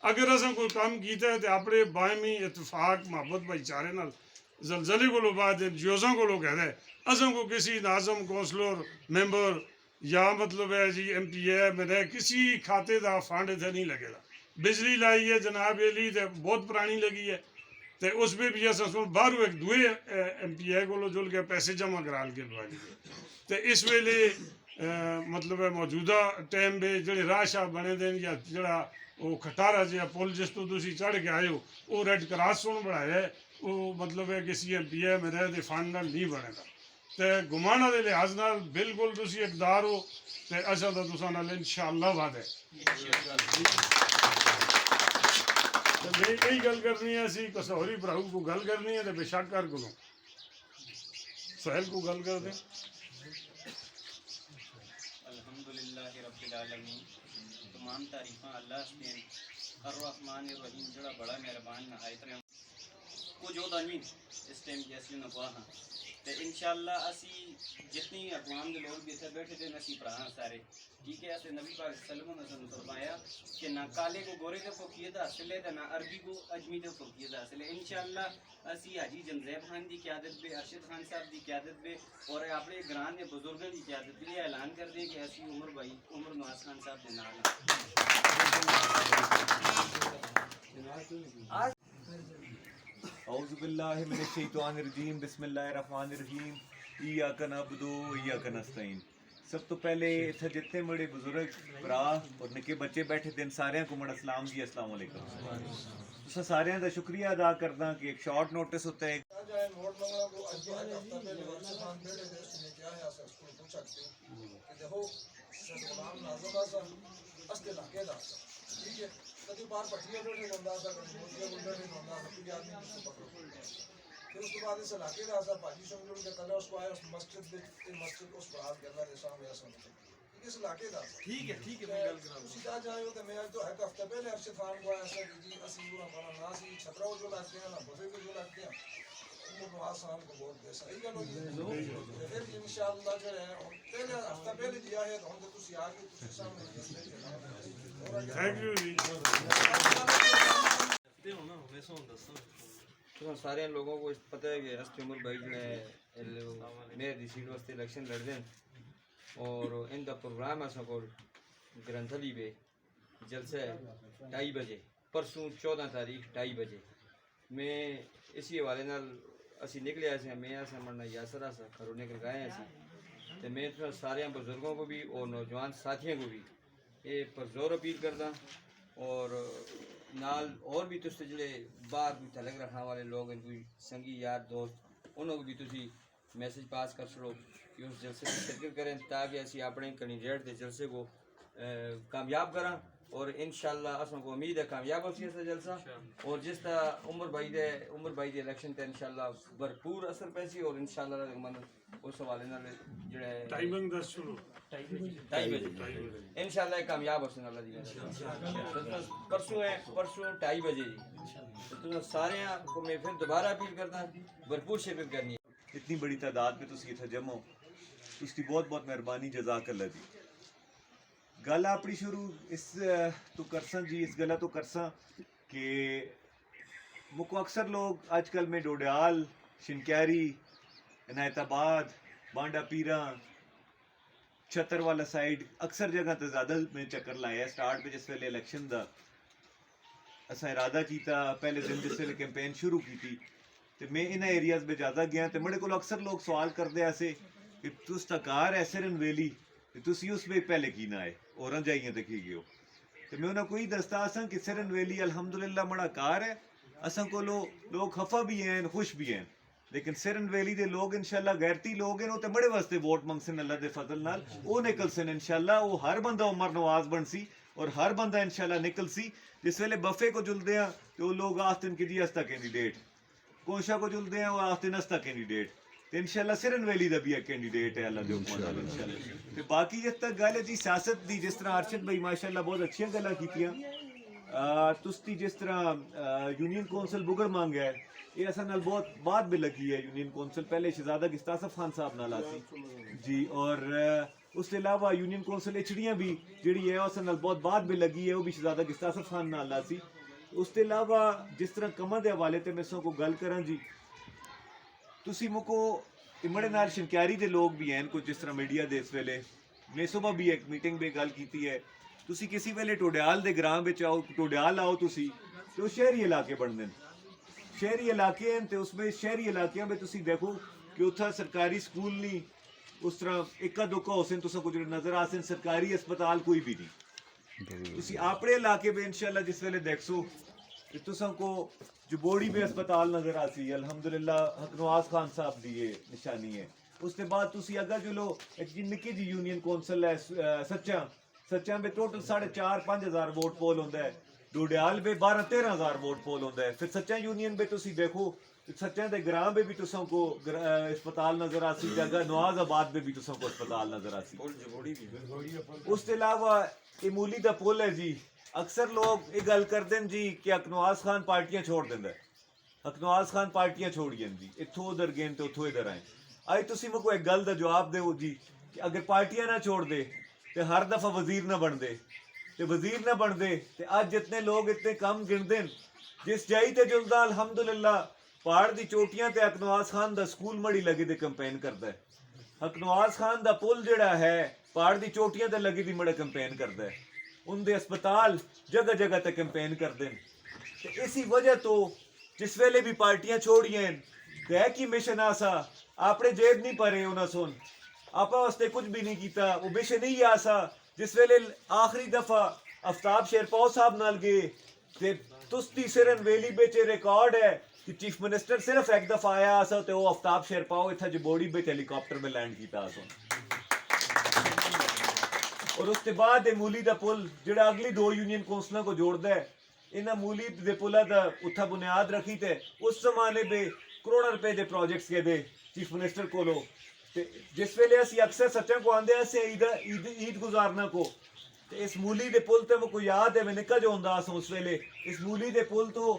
اگر اصل کوئی کام کیتا ہے تو اپنے باہمی اتفاق محبت بھائی چارے نال زلزلے کو بعد جیوزاں کو لوگ کہہ دے اصل کو کسی ناظم کونسلر ممبر یا مطلب ہے جی ایم پی اے میں کسی کھاتے دا فنڈ اتنے نہیں لگے گا. بجلی لائی ہے جناب علی تو بہت پرانی لگی ہے تو اس میں بھی اصل باہر ایک دوے ایم پی اے کو جل کے پیسے جمع کرا کے لوا لیے. تو اس ویلے مطلب ہے موجودہ ٹائم میں جڑے راہ شاہ بنے دین یا جڑا وہ کھٹارا جہا پل جس تو تسی چڑھ کے آئے ہو وہ ریڈ کراس سن بنایا ہے وہ مطلب ہے کسی ایم پی اے میرے دے فنڈ نال نہیں بنے گا. تو گمانا دے لحاظ نال بالکل تسی اقدار ہو تو اصل تو تساں نال انشاءاللہ وعدہ ہے. تو میں یہی گل کرنی ہے اسی کسا ہوری بھراؤ کو گل کرنی ہے تو بے شک کر کو سہیل کو گل کر دیں. الحمدللہ رب العالمین. تمام تعریفاں اللہ سے الرحمن الرحیم جڑا بڑا مہربان نہایت رحم کو جو دانی اس ٹائم کی اصلی نقواہ ہاں. تو انشاءاللہ اسی جتنی اقوام کے لوگ بھی اتنے بیٹھے تھے نسی پراہاں سارے ٹھیک ہے. ایسے نبی پاک صلی اللہ علیہ وسلم نے فرمایا کہ نہ کالے کو گورے کے فوقیت حاصل ہے نہ عربی کو اجمی کے فوقیت حاصل ہے. انشاءاللہ اسی حاجی جنزیب خان کی قیادت پہ ارشد خان صاحب کی قیادت پہ اور اپنے گران کے بزرگوں کی قیادت پہ یہ اعلان کر دیں کہ اسی عمر بھائی عمر نواز خان صاحب کے نال اعوذ باللہ من الشیطان الرجیم بسم اللہ الرحمن الرحیم. ایاک نعبد و ایاک نستعین. سب تو پہلے اتھے جتنے بڑے بزرگ برا اور نکے بچے بیٹھے دن سارے کو مڑ اسلام جی السلام علیکم. تو سارے کا شکریہ ادا کردا کہ ایک شارٹ نوٹس ہوتا ہے. کدی باہر پٹھیاں بیٹھے ہوتا تھا کدی موتیاں کو بیٹھے ہوتا تھا کوئی آدمی اس کو پکڑو. پھر اس کے بعد اس علاقے کا ایسا بھاجی سمجھ کے کلر اس کو آیا اس مسجد کو اس برات کے اللہ کے سامنے ایسا مطلب اس علاقے کا ٹھیک ہے اسی طرح جائے ہو تو میں تو ایک ہفتہ پہلے ارشد خان کو ایسا کہ جی اسی ہمارا نہ سی چھترا جو لگتے ہیں نہ بفے کو جو لگتے ہیں نواز صاحب کو ووٹ دے صحیح گل ہوئی ہے پھر انشاءاللہ جو ہے پہلے ہفتہ پہلے دیا ہے تو ہن تے تسی آ گئے تسی سامنے تھینک یو جی تو سارے لوگوں کو پتہ ہے کہ ہستی عمر بھائی جو ہے میئر دی سیٹ واسطے الیکشن لڑ دیں اور ان کا پروگرام ہے سکول گرنتھلی پہ جلسہ ہے 2:30 بجے پرسوں 14 تاریخ 2:30 بجے میں اسی حوالے نال اسی نکلے ایسے میں ایسا مرنا یاسر آسا گھروں نکل گئے ایسے تو میں سارے بزرگوں کو بھی اور نوجوان ساتھیوں کو بھی یہ پرزور اپیل کردا اور نال اور بھی تُس جڑے باہر بھی تعلق رکھنے والے لوگ ہیں کوئی سنگی یار دوست انہوں کو بھی تسی میسج پاس کر چھوڑو کہ اس جلسے میں شرکت کریں تاکہ اسی اپنے کینڈیڈیٹ کے جلسے کو کامیاب کریں اور انشاءاللہ اسوں کو امید ہے کامیاب ہو سی جلسہ اور جس طرح عمر بھائی دے الیکشن تے انشاءاللہ بھرپور اثر پیسی اور انشاءاللہ من اس حوالے نال جڑا ہے ٹائمنگ دس شروع 2:30 بجے انشاءاللہ کامیاب ہو سن اللہ دی پرسوں 2:30 بجے جی تو سارے کو میں پھر دوبارہ اپیل کرتا ہوں بھرپور شرکت کرنی ہے اتنی بڑی تعداد میں تسی اتھا جمع ہو اس کی بہت بہت مہربانی جزاک اللہ جی گل اپنی شروع اس تو کرساں جی اس گلا تو کرساں کہ مکو اکثر لوگ آج کل میں ڈوڈیال شنکیری عنایت آباد بانڈا پیراں چھتر والا سائڈ اکثر جگہ تے زیادہ میں چکر لایا سٹارٹ پہ جس ویلے الیکشن دا اسا ارادہ کیتا پہلے دن جس ویلے کیمپین شروع کیتی تے میں انہاں ایریاز میں زیادہ گیا تے میرے کو اکثر لوگ سوال کردے ایسے کہ تس تکار ہے سرن ویلی تسی اس میں پہلے کی نہ آئے اوراں جائیاں تے کی گئے تے میں انہاں کوئی دستا اساں کہ سرن ویلی الحمدللہ بڑا کار ہے اساں کو لوگ خفا بھی ہیں خوش بھی ہیں لیکن سرن ویلی دے لوگ انشاءاللہ غیرتی لوگ ہیں وہ تے بڑے واسطے ووٹ منگسن اللہ دے فضل نال وہ نکل سن انشاءاللہ وہ ہر بندہ عمر نواز بن سی اور ہر بندہ انشاءاللہ نکل سی جس ویلے بفے کو جلدے ہیں تو وہ لوگ آستن کہ جی استا کینڈیڈیٹ کوشا کو جلدے ہیں وہ آستن استا کینڈیڈیٹ تو انشاءاللہ سرن ویلی دا بھی ایک کینڈیڈیٹ ہے اللہ دے حکم نال انشاءاللہ تو باقی جس تک گل ہے جی سیاست دی جس طرح ارشد بھائی ماشاءاللہ بہت اچھیاں گلاں کیتیاں تستی جس طرح یونین کونسل بگڑ مانگا ہے یہ اصل نال بہت بعد بھی لگی ہے یونین کونسل پہلے شہزادہ گستاصف خان صاحب نال آسی جی اور اس کے علاوہ یونین کونسل اچڑیاں بھی جڑی ہے اصل نال بہت بعد بھی لگی ہے وہ بھی شہزادہ گستاصف خان نال آسی اس کے علاوہ جس طرح کماں دے حوالے تے میں سو کو گل کراں جی تسی مکو امڑے نال شنکیاری دے لوگ بھی ہیں کچھ جس طرح میڈیا دے اس ویلے میں صبح بھی ایک میٹنگ پہ گل کیتی ہے تسی کسی ویلے ٹوڈیال دے گراں وچ آؤ ٹوڈیال آؤ تسی تو شہری علاقے بن دین شہری علاقے ہیں تو اس میں شہری علاقیاں میں تسی دیکھو کہ اتھا سرکاری سکول نہیں اس طرح اکا دکا ہو سن تساں کو جو نظر آ سن سرکاری اسپتال کوئی بھی نہیں تسی اپنے علاقے میں انشاءاللہ جس ویلے دیکھسو کہ تساں کو جو بوڑی میں اسپتال نظر آسی الحمدللہ حق نواز خان صاحب دی یہ نشانی ہے اس کے بعد تسی اگر جو لو ایک نکی جی یونین کونسل ہے سچاں میں ٹوٹل 4,500 ہزار ووٹ پول ہوندہ ہے ڈوڈیال میں 12-13 ہزار ووٹ پول ہوندہ ہے پھر سچاں یونین میں تسی دیکھو سچاں دے گراں میں بھی تساں کو اسپتال نظر آسی جگہ نواز آباد میں بھی تساں کو اسپتال نظر آسی اس کے علاوہ یہ مولی دا پول ہے جی اکثر لوگ یہ گل کر دیں جی کہ حق نواز خان پارٹیاں چھوڑ دیندا ہے حق نواز خان پارٹیاں چھوڑ گئے جی اتھوں ادھر گئے تو اتھوں ادھر آئیں آئی تسی میں کو ایک گل دا جواب دے جی کہ اگر پارٹیاں نہ چھوڑ دے تو ہر دفعہ وزیر نہ بن دے تو وزیر نہ بن دے تو آج جتنے لوگ اتنے کم گن دیں جس جائی تے جلدا الحمدللہ پہاڑ دی چوٹیاں تے حق نواز خان دا سکول مڑی لگے دے کمپین کردا ہے حق نواز خان دا پل جڑا ہے پہاڑ دی چوٹیاں تے لگی دی مڑے کمپین کردا ہے ان دے اسپتال جگہ جگہ تے کمپین کر دیں تو اسی وجہ تو جس ویلے بھی پارٹیاں چھوڑیاں تے کی مشن آسا اپنے جیب نہیں پرے انہاں سن آپا واسطے کچھ بھی نہیں کیتا وہ مشن نہیں آسا جس ویلے آخری دفعہ آفتاب شیرپاؤ صاحب نال گئے تے تستی سرن ویلی بیچے ریکارڈ ہے کہ چیف منسٹر صرف ایک دفعہ آیا آسا تے وہ آفتاب شیرپاؤ اتھا جو بوڑی بیچ ہیلی کاپٹر میں لینڈ کیتا آسا اور اس کے بعد مولی دا پل جڑا اگلی 2 یونین کونسلوں کو جوڑ ہے انہاں مولی دے پلا دا اتھا بنیاد رکھی تے اس زمانے پہ کروڑ روپے دے پروجیکٹس کے دے چیف منسٹر کو لو جس ویلے اسی اکثر سچاں کو آندے ہیں عید گزارنا کو اس مولی دے پل تے مجھے یاد ہے میں نکا جو ہوندا سا اس ویلے اس مولی دے پل تو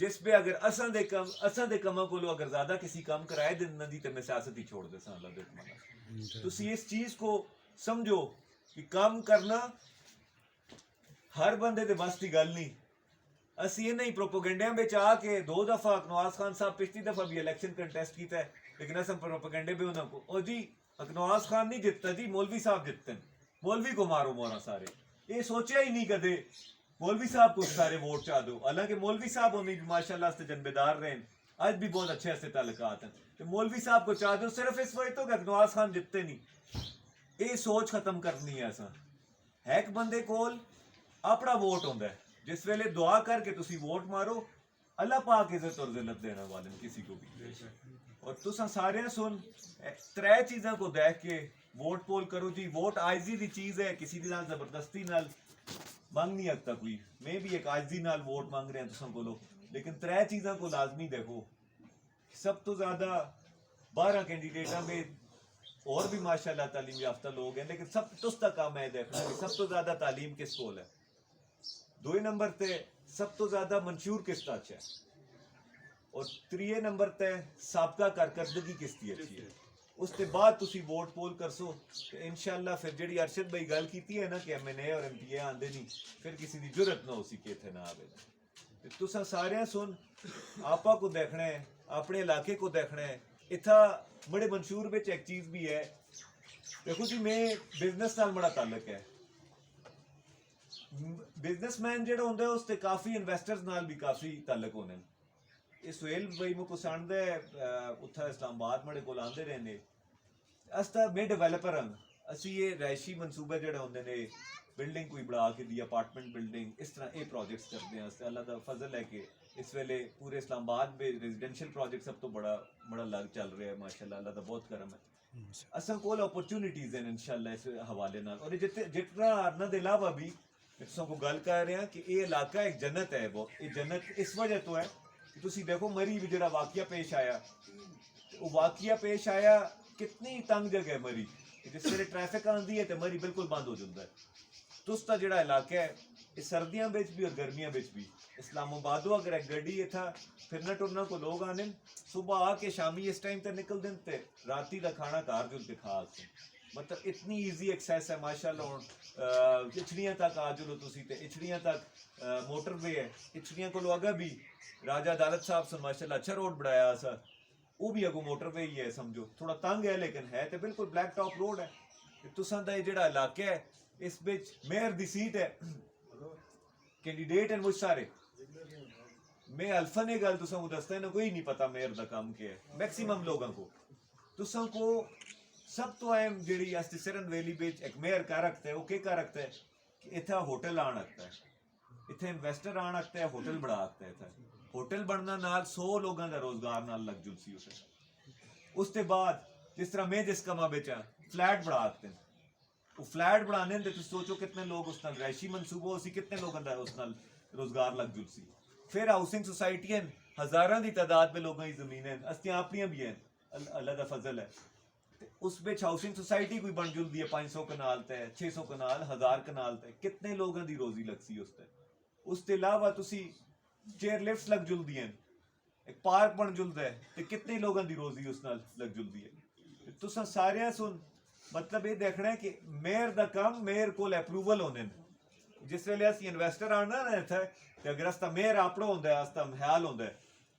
جس پہ اگر اساں دے کماں کولو اگر زیادہ کسی کام کرائے دینا دی تے میں سیاست ہی چھوڑ دے ساں اللہ دے حکم تسی اس چیز کو سمجھو کہ کام کرنا ہر بندے دے بس دی گل نہیں. اسی یہ نہیں پروپیگنڈے میں آ کے 2 دفعہ اکنواس خان صاحب پچھلی دفعہ بھی الیکشن کنٹیسٹ کیتا ہے لیکن اصل پروپیگنڈے بھی انہوں کو او جی اکنواس خان نہیں جتتا جی مولوی صاحب جتتے ہیں, مولوی کو مارو مورا سارے. یہ سوچا ہی نہیں کدے مولوی صاحب کو سارے ووٹ چاہ دو, حالانکہ مولوی صاحب ہمیں بھی ماشاء اللہ سے جنبیدار رہے ہیں, آج بھی بہت اچھے ایسے تعلقات ہیں. تو مولوی صاحب کو چاہ دو صرف اس وجہ تو کہ اکنواس خان جتتے نہیں. یہ سوچ ختم کرنی ہے ایسا. ایک بندے کول اپنا ووٹ ہوتا ہے, جس ویلے دعا کر کے تسی ووٹ مارو, اللہ پاک عزت اور ذلت دینا والے کسی کو بھی. اور تساں سارے سن 3 چیزاں کو دیکھ کے ووٹ پول کرو جی. ووٹ عاجزی دی چیز ہے, کسی دی نال زبردستی نال مانگ نہیں سکتا کوئی. میں بھی ایک عاجزی نال ووٹ مانگ رہے ہیں تساں کولو, لیکن 3 چیزاں کو لازمی دیکھو. سب تو زیادہ 12 کینڈیڈیٹاں میں اور بھی ماشاءاللہ تعلیم یافتہ لوگ ہیں, لیکن سب تستا کام ہے دیکھنا کہ سب تو زیادہ تعلیم کس کول ہے. 2 نمبر تے سب تو زیادہ منشور کس کا اچھا ہے, اور 3 نمبر تے سابقہ کارکردگی کس کی اچھی ہے. اس کے بعد تسی ووٹ پول کرسو تو انشاءاللہ پھر جڑی ارشد بھائی گل کیتی ہے نا کہ MNA اور MPA آندے نہیں, پھر کسی دی جرت نہ اسی کے تھے نہ آوے. تساں سارے سن آپا کو دیکھنا ہے, اپنے علاقے کو دیکھنا ہے. اتھا بڑے منشور بچ ایک چیز بھی ہے, دیکھو جی میں بزنس نال بڑا تعلق ہے. بزنس مین جڑا ہوندا ہے اس تے کافی انویسٹرز نال بھی کافی تعلق ہونے. یہ سہیل بھائی میں کو سانڈ ہے اتھا اسلام آباد مڑے کول آندے رہنے. استا میں ڈیولپر ہوں, اسی یہ رہائشی منصوبے جڑے ہوندے نے, بلڈنگ کوئی بڑھا کے دی اپارٹمنٹ بلڈنگ, اس طرح یہ پروجیکٹس کرتے ہیں. اللہ دا فضل ہے کہ اس ویلے پورے اسلام آباد میں ریزیڈینشیل پروجیکٹ سب تو بڑا لگ چل رہا ہے ماشاءاللہ. اللہ دا بہت کرم ہے. اساں کول اپرچونٹیز ہیں انشاءاللہ اس حوالے نال. اور جتنا ارنا دے علاوہ بھی میں تساں کو گل کر رہا کہ یہ علاقہ ایک جنت ہے. وہ یہ جنت اس وجہ تو ہے کہ تسی دیکھو مری بھی جڑا واقعہ پیش آیا, وہ واقعہ پیش آیا کتنی تنگ جگہ ہے مری, جس ویلے ٹریفک آندی ہے تو مری بالکل بند ہو جاتا ہے. تستا جڑا علاقہ ہے یہ سردیاں بچ بھی اور گرمیاں بچ بھی, اسلام آبادوں اگر ایک گڈی تھا پھرنا ٹرنا کو لوگ آنے صبح آ کے شامی اس ٹائم تے نکل دیں تے راتی دا کھانا گھر جل کے کھا آتے. مطلب اتنی ایزی ایکسیس ہے ماشاءاللہ. اچھڑیاں تک آ جلو تسی تے اچھڑیاں تک موٹر وے ہے. اچھڑیاں کو اگا بھی راجہ عدالت صاحب سے ماشاءاللہ اچھا روڈ بڑھایا سا, وہ بھی اگو موٹر وے ہی ہے سمجھو. تھوڑا تنگ ہے لیکن ہے تے بالکل بلیک ٹاپ روڈ ہے. تساں دا جڑا علاقہ ہے اس وچ میئر دی سیٹ ہے, کینڈیڈیٹ ہیں مجھ سارے. میں الفا نے گل تساں کو دستا ہے نا, کوئی نہیں پتا میئر دا کام کیا ہے میکسیمم لوگوں کو. تساں کو سب تو اہم جڑی سرن ویلی بچ ایک میئر کا رکھتا ہے, وہ کیا کا رکھتا ہے کہ اتھا ہوٹل آن رکھتا ہے, اتھے انویسٹر آن رکھتا ہے, ہوٹل بڑھا رکھتا ہے. اتھا ہوٹل بڑھنا نال 100 لوگوں کا روزگار نال لگ جل سی اسے. اس کے بعد جس طرح میں جس کما بیچا فلیٹ بڑھا رکھتے ہیں, وہ فلیٹ بڑھانے تو سوچو کتنے لوگ اس نال رہائشی منصوبہ ہو سی, کتنے لوگوں کا اس نال روزگار لگ جل سی. پھر ہاؤسنگ سوسائٹی ہیں, ہزاراں دی تعداد میں لوگوں کی زمینیں استیاں اپنیاں بھی ہیں, اللہ دا فضل ہے. اس بچ ہاؤسنگ سوسائٹی کوئی بن جل دی ہے 500 کنال تے 600 کنال 1000 کنال تے, کتنے لوگوں دی روزی لگ سی اس تے. اس کے علاوہ تسی چیئر لفٹس لگ جل دی ہیں, ایک پارک بن جلدا ہے تے کتنے لوگوں دی روزی اس نال لگ جل دی ہے. تساں سارے سن مطلب یہ دیکھنا ہے کہ میئر دا کام میئر کول اپروول ہونے. جس ویلے اسی انویسٹر آنا نا اتھے تے اگر استا میئر اپنا ہوندا ہے, استا محال ہوندا ہے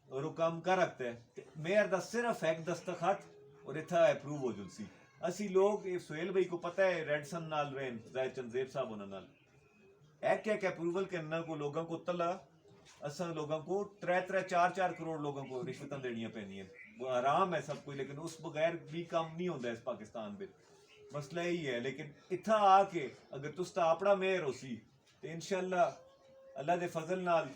اور وہ کام کر رکھتا ہے, میئر دا صرف ایک دستخط اور اتھا اپروو ہو جل سی. اسی لوگ سہیل بھائی کو پتہ ہے ریڈسن نال رین زاہد چند زیب صاحب انہاں نال ایک اپروول کرنا کو لوگوں کو تلا, اساں لوگوں کو 3-4 کروڑ لوگوں کو رشوتاں دینیاں پینیاں. وہ آرام ہے سب کچھ, لیکن اس بغیر بھی کام نہیں ہوندا اس پاکستان میں. مسئلہ یہی ہے. لیکن اتھا آ کے اگر تستا اپنا میئر ہو سی تو انشاءاللہ اللہ دے فضل نال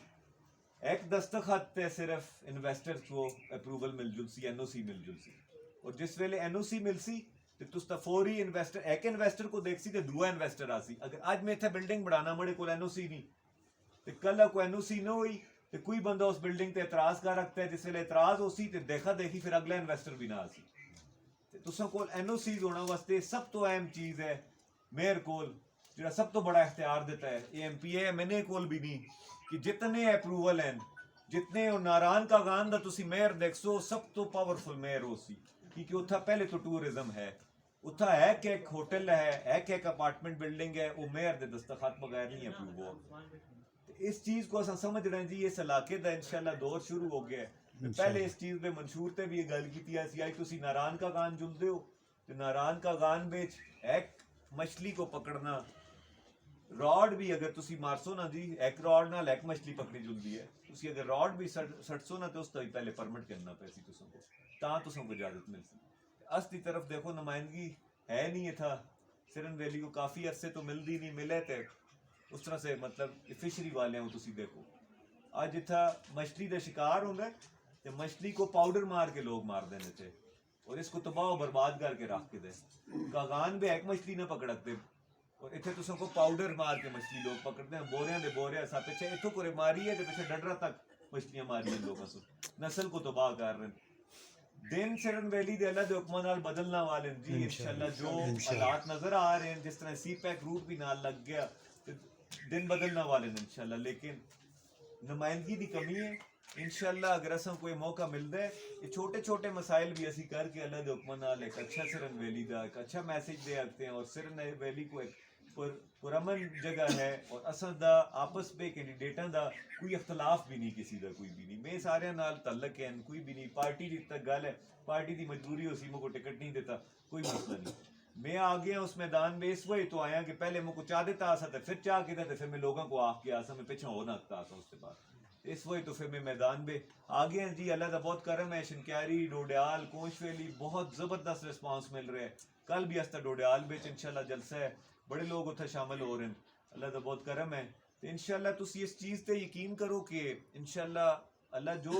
ایک دستخط تے صرف انویسٹر کو اپروول مل جل سی, NOC مل جل سی. اور جس ویلے NOC مل سی تو تستا فوری انویسٹر ایک انویسٹر کو دیکھ سی تو دوسرا انویسٹر آ سی. اگر آج میں اتھے بلڈنگ بڑھانا مڑے کو NOC نہیں تو کل کو NOC نہ ہوئی تو کوئی بندہ اس بلڈنگ تے اعتراض کر رکھتا ہے. جس ویلے اعتراض ہو سی تو دیکھا دیکھی پھر اگلا انویسٹر بھی نہ آ سی. تساں کول NOC ہونا واسطے سب تو اہم چیز ہے میئر کول جڑا سب تو بڑا اختیار دیتا ہے. یہ MPA MNA کول بھی نہیں کہ جتنے اپروول ہیں جتنے ناران کا گان دا تسی مہر دیکھو سب تو پاورفل مہر ہو سی کیونکہ اتھا پہلے تو ٹورزم ہے اتھا ایک ہوٹل ہے ایک اپارٹمنٹ بلڈنگ ہے وہ مہر دے دستخط بغیر نہیں ہے پیو وہ اس چیز کو اساں سمجھ رہے ہیں جی اس علاقے دا انشاءاللہ دور شروع ہو گیا ہے پہلے اس چیز پہ منشور تے بھی یہ گل کی سی آئی تسی ناران کا گان جلدے ہو تو ناران کا گان بیچ ایک مچھلی کو پکڑنا راڈ بھی اگر تسی مارسو نا جی ایک راڈ نال ایک مچھلی پکڑی جلدی ہے تسی اگر راڈ بھی سٹسو نا تو اس طرح پہلے پرمٹ کرنا پیسی تسوں کو تاں تسوں کو اجازت مل سی اس کی طرف دیکھو نمائندگی ہے نہیں تھا سرن ویلی کو کافی عرصے تو ملدی نہیں ملے تھے اس طرح سے مطلب فشری والے ہوں تسی دیکھو آج اتھا مچھلی دے شکار ہوں گے تو مچھلی کو پاؤڈر مار کے لوگ مار دینے تھے اور اس کو تباہ و برباد کر کے رکھ کے دے کاغان بھی ایک مچھلی نہ پکڑتے اور اتنے تسوں کو پاؤڈر مار کے مچھلی لوگ پکڑتے ہیں بوریاں دے بورے سا پیچھے اتھو کو ماری ہے تو پیچھے ڈڈرا تک مچھلیاں ماری ہیں لوگوں سے نسل کو تباہ کر رہے ہیں دن سرن ویلی دے اللہ دے حکمان نال بدلنا والے جی انشاءاللہ جو حالات نظر آ رہے ہیں جس طرح سی پیک روٹ بھی نال لگ گیا دن بدلنا والے ہیں انشاءاللہ لیکن نمائندگی دی کمی ہے انشاءاللہ اگر اساں کوئی موقع ملدا ہے یہ چھوٹے چھوٹے مسائل بھی اسی کر کے اللہ دے حکمان نال ایک اچھا سرن ویلی دا ایک اچھا میسج دے آتے ہیں اور سرن ویلی کو ایک پرامن جگہ ہے اور اساں دا آپس پہ کینڈیڈیٹاں دا کوئی اختلاف بھی نہیں کسی دا کوئی بھی نہیں میں سارے نال تعلق ہے کوئی بھی نہیں پارٹی دی تک گل ہے پارٹی دی مجبوری ہو سی مجھ کو ٹکٹ نہیں دیتا کوئی مسئلہ نہیں میں آ گیا اس میدان میں اس وجہ تو آیا کہ پہلے مجھ کو چاہ دیتا آسا تھا پھر چاہ کے تھا پھر میں لوگوں کو آخ کے آسا میں پیچھا ہونا آتا آسا اس کے بعد اس وجہ تو پھر میں میدان میں آ گیا جی اللہ کا بہت کرم ہے شنکیاری ڈوڈیال کونش ویلی بہت زبردست رسپانس مل رہا ہے کل بھی ہستا ڈوڈیال بیچ انشاءاللہ جلسہ ہے بڑے لوگ اتھا شامل ہو رہے ہیں اللہ کا بہت کرم ہے تو انشاءاللہ تسی اس چیز تے یقین کرو کہ انشاءاللہ اللہ جو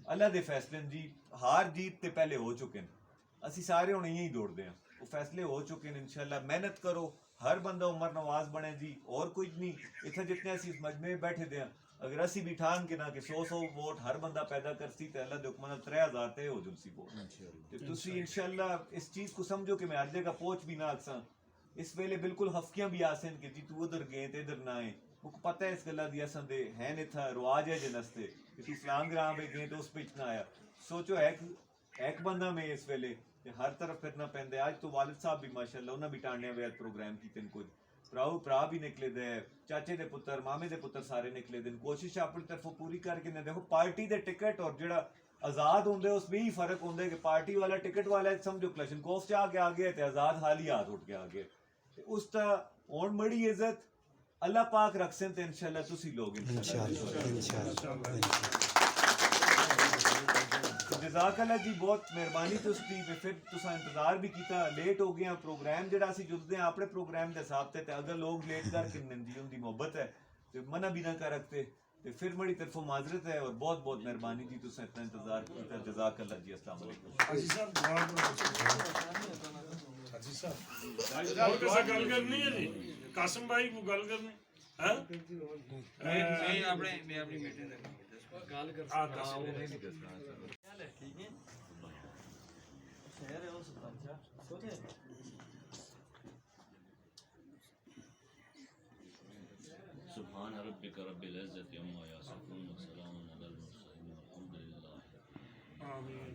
اللہ دے فیصلے جی ہار جیت تے پہلے ہو چکے ہیں اسی سارے ہوں یہی دوڑ دیں وہ فیصلے ہو چکے ہیں انشاءاللہ محنت کرو ہر بندہ عمر نواز بنے جی اور کچھ نہیں اتنا جتنے اسی اس مجمع بیٹھے دیں اگر اسی بھی ٹھان کے نا کہ 100 ووٹ ہر بندہ پیدا کرسی تے اللہ دے حکم نال 3000 تے ہو جلسی ووٹ تے تسی انشاءاللہ اس چیز کو سمجھو کہ میں ہر جگہ پہنچ بھی نہ آکساں اس ویلے بالکل ہفکیاں بھی آسن کہ جی تو ادھر گئے تے ادھر نہ آئے مجھے پتہ ہے اس گلہ دی اساں دے ہے نے تھا رواج ہے جنستے کہ تو اسلام گرام پہ گئے تو اس پہ اتنا آیا سوچو ایک بندہ میں اس ویلے کہ ہر طرف پھرنا پہندے آج تو والد صاحب بھی ماشاءاللہ انہاں بھی ٹانڈیاں ویل پروگرام کیتے ہیں کچھ پرا بھی نکلے دے چاچے دے پتر مامے دے پتر سارے نکلے دے کوشش اپنی طرف پوری کر کے دیکھو پارٹی دے ٹکٹ اور جڑا آزاد ہوندے اس میں ہی فرق ہوندے کہ پارٹی والا ٹکٹ والا سمجھو کلشنکوف چاہ کے آگے تے آزاد حالی ہاتھ اٹھ کے آگے اس تا اون بڑی عزت اللہ پاک رکھسن تے انشاءاللہ تسی لوگ انشاءاللہ جزاک اللہ جی بہت مہربانی تسی پھر تساں انتظار بھی کیتا لیٹ ہو گیا پروگرام جڑا اسی جلدے ہیں اپنے پروگرام دے حساب تے اگر لوگ لیٹ کر کے جی ان دی محبت ہے تے منع بھی نہ کر رکھتے تے پھر بڑی طرفوں معذرت ہے اور بہت بہت مہربانی جی تساں اتنا انتظار کیتا جزاک اللہ جی السلام علیکم حاجی صاحب اور کیسا گل کرنی ہے جی قاسم بھائی کو گل کرنی ہاں میں اپنی بیٹے نے گل کر ٹھیک ہے سبحان ربک رب العزت عما یصفون وسلام علی المرسلین والحمد للہ آمین